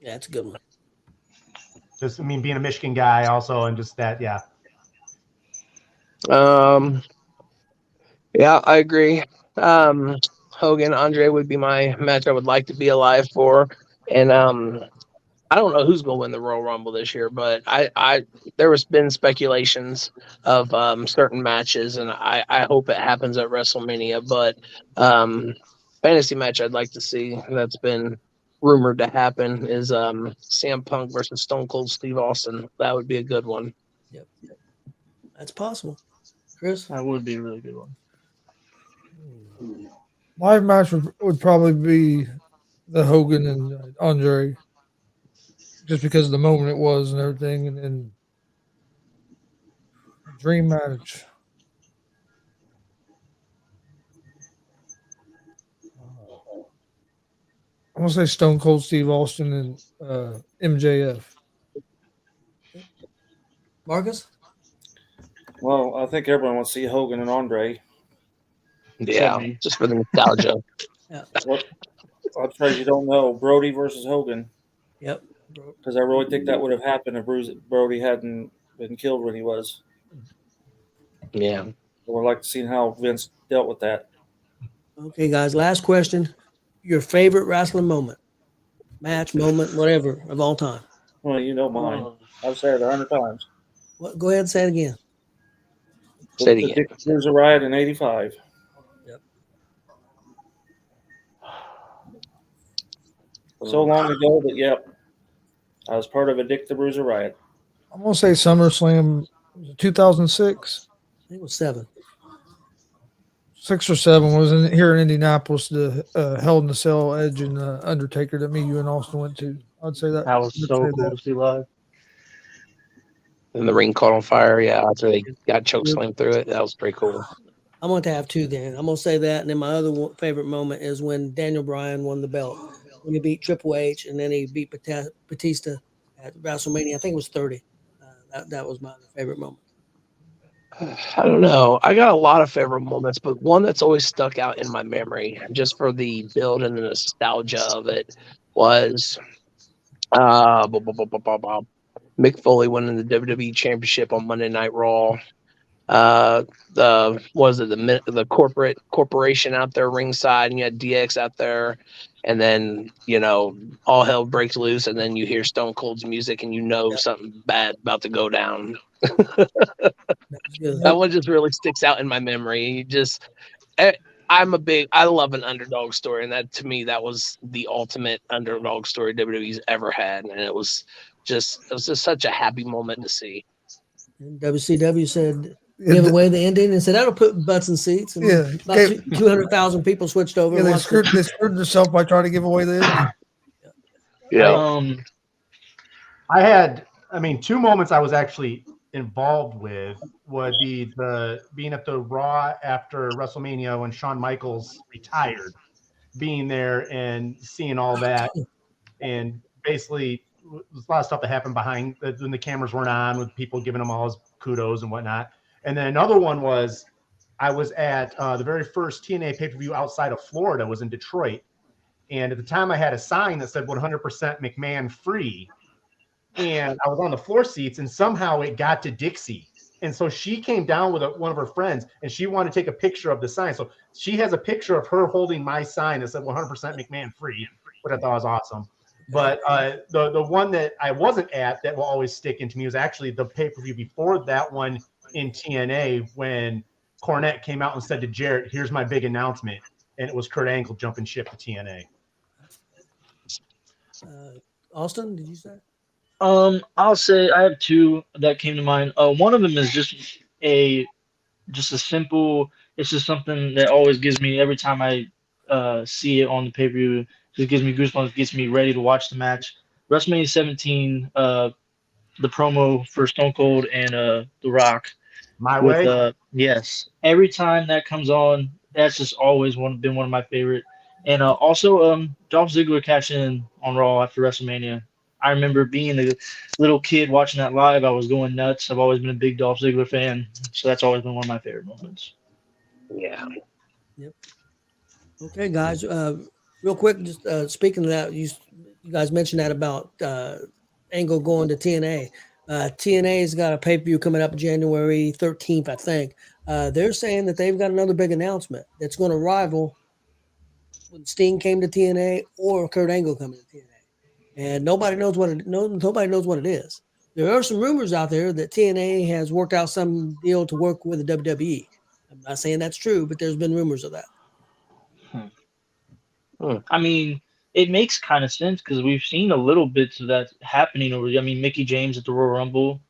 Yeah, that's a good one. Just being a Michigan guy also, and just that, yeah. Yeah, I agree. Hogan Andre would be my match I would like to be alive for, and I don't know who's going to win the Royal Rumble this year, but there has been speculations of certain matches, and I hope it happens at WrestleMania. But fantasy match I'd like to see that's been rumored to happen is CM Punk versus Stone Cold Steve Austin. That would be a good one. Yep. That's possible. Chris? That would be a really good one. Live match would probably be the Hogan and Andre, just because of the moment it was and everything, and dream match. I'm gonna say Stone Cold Steve Austin and MJF. Marcus? Well, I think everyone wants to see Hogan and Andre. Yeah, just for the nostalgia. Yeah. I'm afraid you don't know Brody versus Hogan. Yep. Because I really think that would have happened if Brody hadn't been killed when he was. Yeah. I would like to see how Vince dealt with that. Okay, guys. Last question. Your favorite wrestling moment, match, moment, whatever, of all time. Well, you know mine. I've said it 100 times. What? Go ahead and say it again. Say it again. There's a riot in '85. Yep. So long ago that, yep, I was part of a Dick the Bruiser riot. I'm gonna say SummerSlam 2006. I think it was 7. 6 or 7 was in here in Indianapolis. The Hell in the Cell, Edge and Undertaker that you and Austin went to. I'd say that. That was so cool to see live. And the ring caught on fire. Yeah, after they got chokeslammed through it, that was pretty cool. I'm going to have 2 then. I'm going to say that. And then my other favorite moment is when Daniel Bryan won the belt. When he beat Triple H and then he beat Batista at WrestleMania. I think it was 30. That was my favorite moment. I don't know. I got a lot of favorite moments, but one that's always stuck out in my memory, just for the build and the nostalgia of it, was Mick Foley winning the WWE Championship on Monday Night Raw the corporation out there ringside, and you had DX out there, and then all hell breaks loose, and then you hear Stone Cold's music, and something bad about to go down. That one just really sticks out in my memory. I love an underdog story, and that to me that was the ultimate underdog story WWE's ever had, and it was just such a happy moment to see. And WCW said give away the ending and said that'll put butts in seats. And about 200,000 people switched over. Yeah, they screwed themselves by trying to give away the ending. Yeah. I had, two moments I was actually involved with would be being at the Raw after WrestleMania when Shawn Michaels retired, being there and seeing all that, and basically there's a lot of stuff that happened behind when the cameras weren't on, with people giving him all his kudos and whatnot. And then another one was I was at the very first TNA pay-per-view outside of Florida, was in Detroit, and at the time I had a sign that said 100% McMahon free. And I was on the floor seats, and somehow it got to Dixie. And so she came down with one of her friends, and she wanted to take a picture of the sign. So she has a picture of her holding my sign that said 100% McMahon free, which I thought was awesome. But the one that I wasn't at that will always stick into me was actually the pay-per-view before that one in TNA, when Cornette came out and said to Jarrett, "Here's my big announcement." And it was Kurt Angle jumping ship to TNA. Austin, did you say? I'll say I have two that came to mind. One of them is just a simple. It's just something that always gives me every time I see it on the pay-per-view. Just gives me goosebumps, gets me ready to watch the match. WrestleMania 17, the promo for Stone Cold and The Rock. Way. Yes, every time that comes on, that's just always been one of my favorite. And also Dolph Ziggler cashing in on Raw after WrestleMania. I remember being a little kid watching that live. I was going nuts. I've always been a big Dolph Ziggler fan, so that's always been one of my favorite moments. Yeah. Yep. Okay, guys. Real quick, just speaking of that, you guys mentioned that about Angle going to TNA. TNA's got a pay-per-view coming up January 13th, I think. They're saying that they've got another big announcement that's going to rival when Sting came to TNA or Kurt Angle coming to TNA. And nobody knows what it is. There are some rumors out there that TNA has worked out some deal to work with the WWE. I'm not saying that's true, but there's been rumors of that. I mean, it makes kind of sense because we've seen a little bits of that happening over. I mean, Mickie James at the Royal Rumble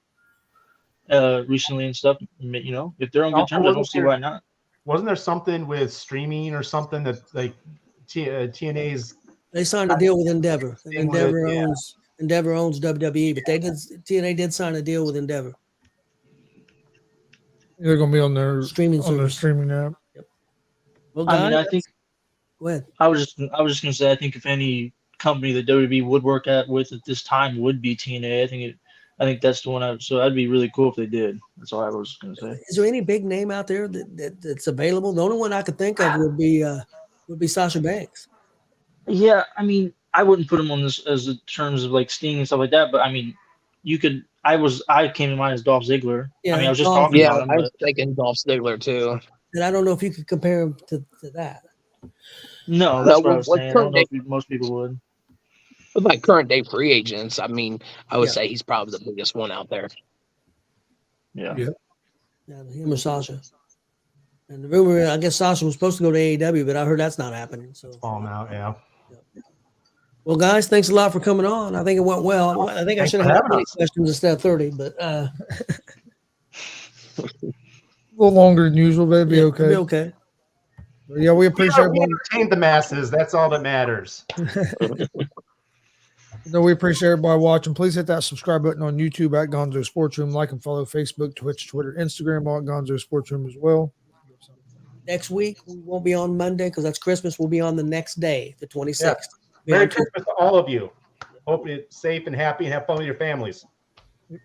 recently and stuff. If they're on good terms, I don't see why not. Wasn't there something with streaming or something that like TNA's? They signed a deal with Endeavor. Endeavor owns WWE, but TNA did sign a deal with Endeavor. They're going to be on their streaming app. Yep. Well, I think. Go ahead. I was just going to say, I think if any company that WWE would work with at this time would be TNA. I think that's the one. So that'd be really cool if they did. That's all I was going to say. Is there any big name out there that's available? The only one I could think of would be Sasha Banks. Yeah, I mean, I wouldn't put him on this as in terms of like Sting and stuff like that, but I mean, you could. I came to mind as Dolph Ziggler. Yeah, I was just talking about him. I was thinking Dolph Ziggler too. And I don't know if you could compare him to that. No, that's what I was saying. I don't know if most people would. With like current day free agents, I mean, I would say he's probably the biggest one out there. Yeah. Yeah, him or Sasha. And the rumor, I guess Sasha was supposed to go to AEW, but I heard that's not happening. So falling out, yeah. Well, guys, thanks a lot for coming on. I think it went well. I think I should have had 20 questions instead of 30, but a little longer than usual, but it'd be okay. It'll be okay. Yeah, we appreciate we entertain the masses. That's all that matters. No, we appreciate everybody watching. Please hit that subscribe button on YouTube at Gonzo'S Sports Room. Like and follow Facebook, Twitch, Twitter, Instagram, all at Gonzo'S Sports Room as well. Next week, we won't be on Monday because that's Christmas. We'll be on the next day, the 26th. Yeah. Merry Christmas to all of you. Hope you're safe and happy and have fun with your families.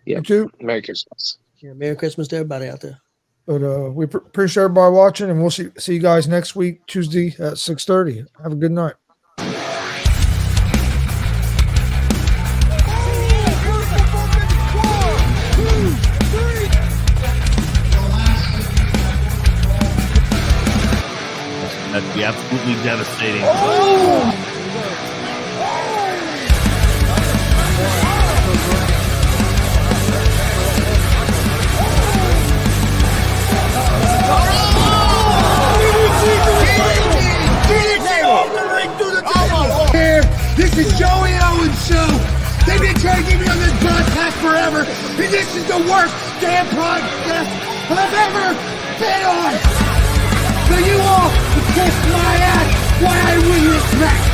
Yeah. You too. Merry Christmas. Yeah, Merry Christmas to everybody out there. But we appreciate everybody watching, and we'll see you guys next week, Tuesday at 6:30. Have a good night. absolutely devastating. This is Joey Owens' show. They've been trying to get me on this broadcast forever, and this is the worst damn podcast I've ever been on. So you all can kiss my ass while I win this match.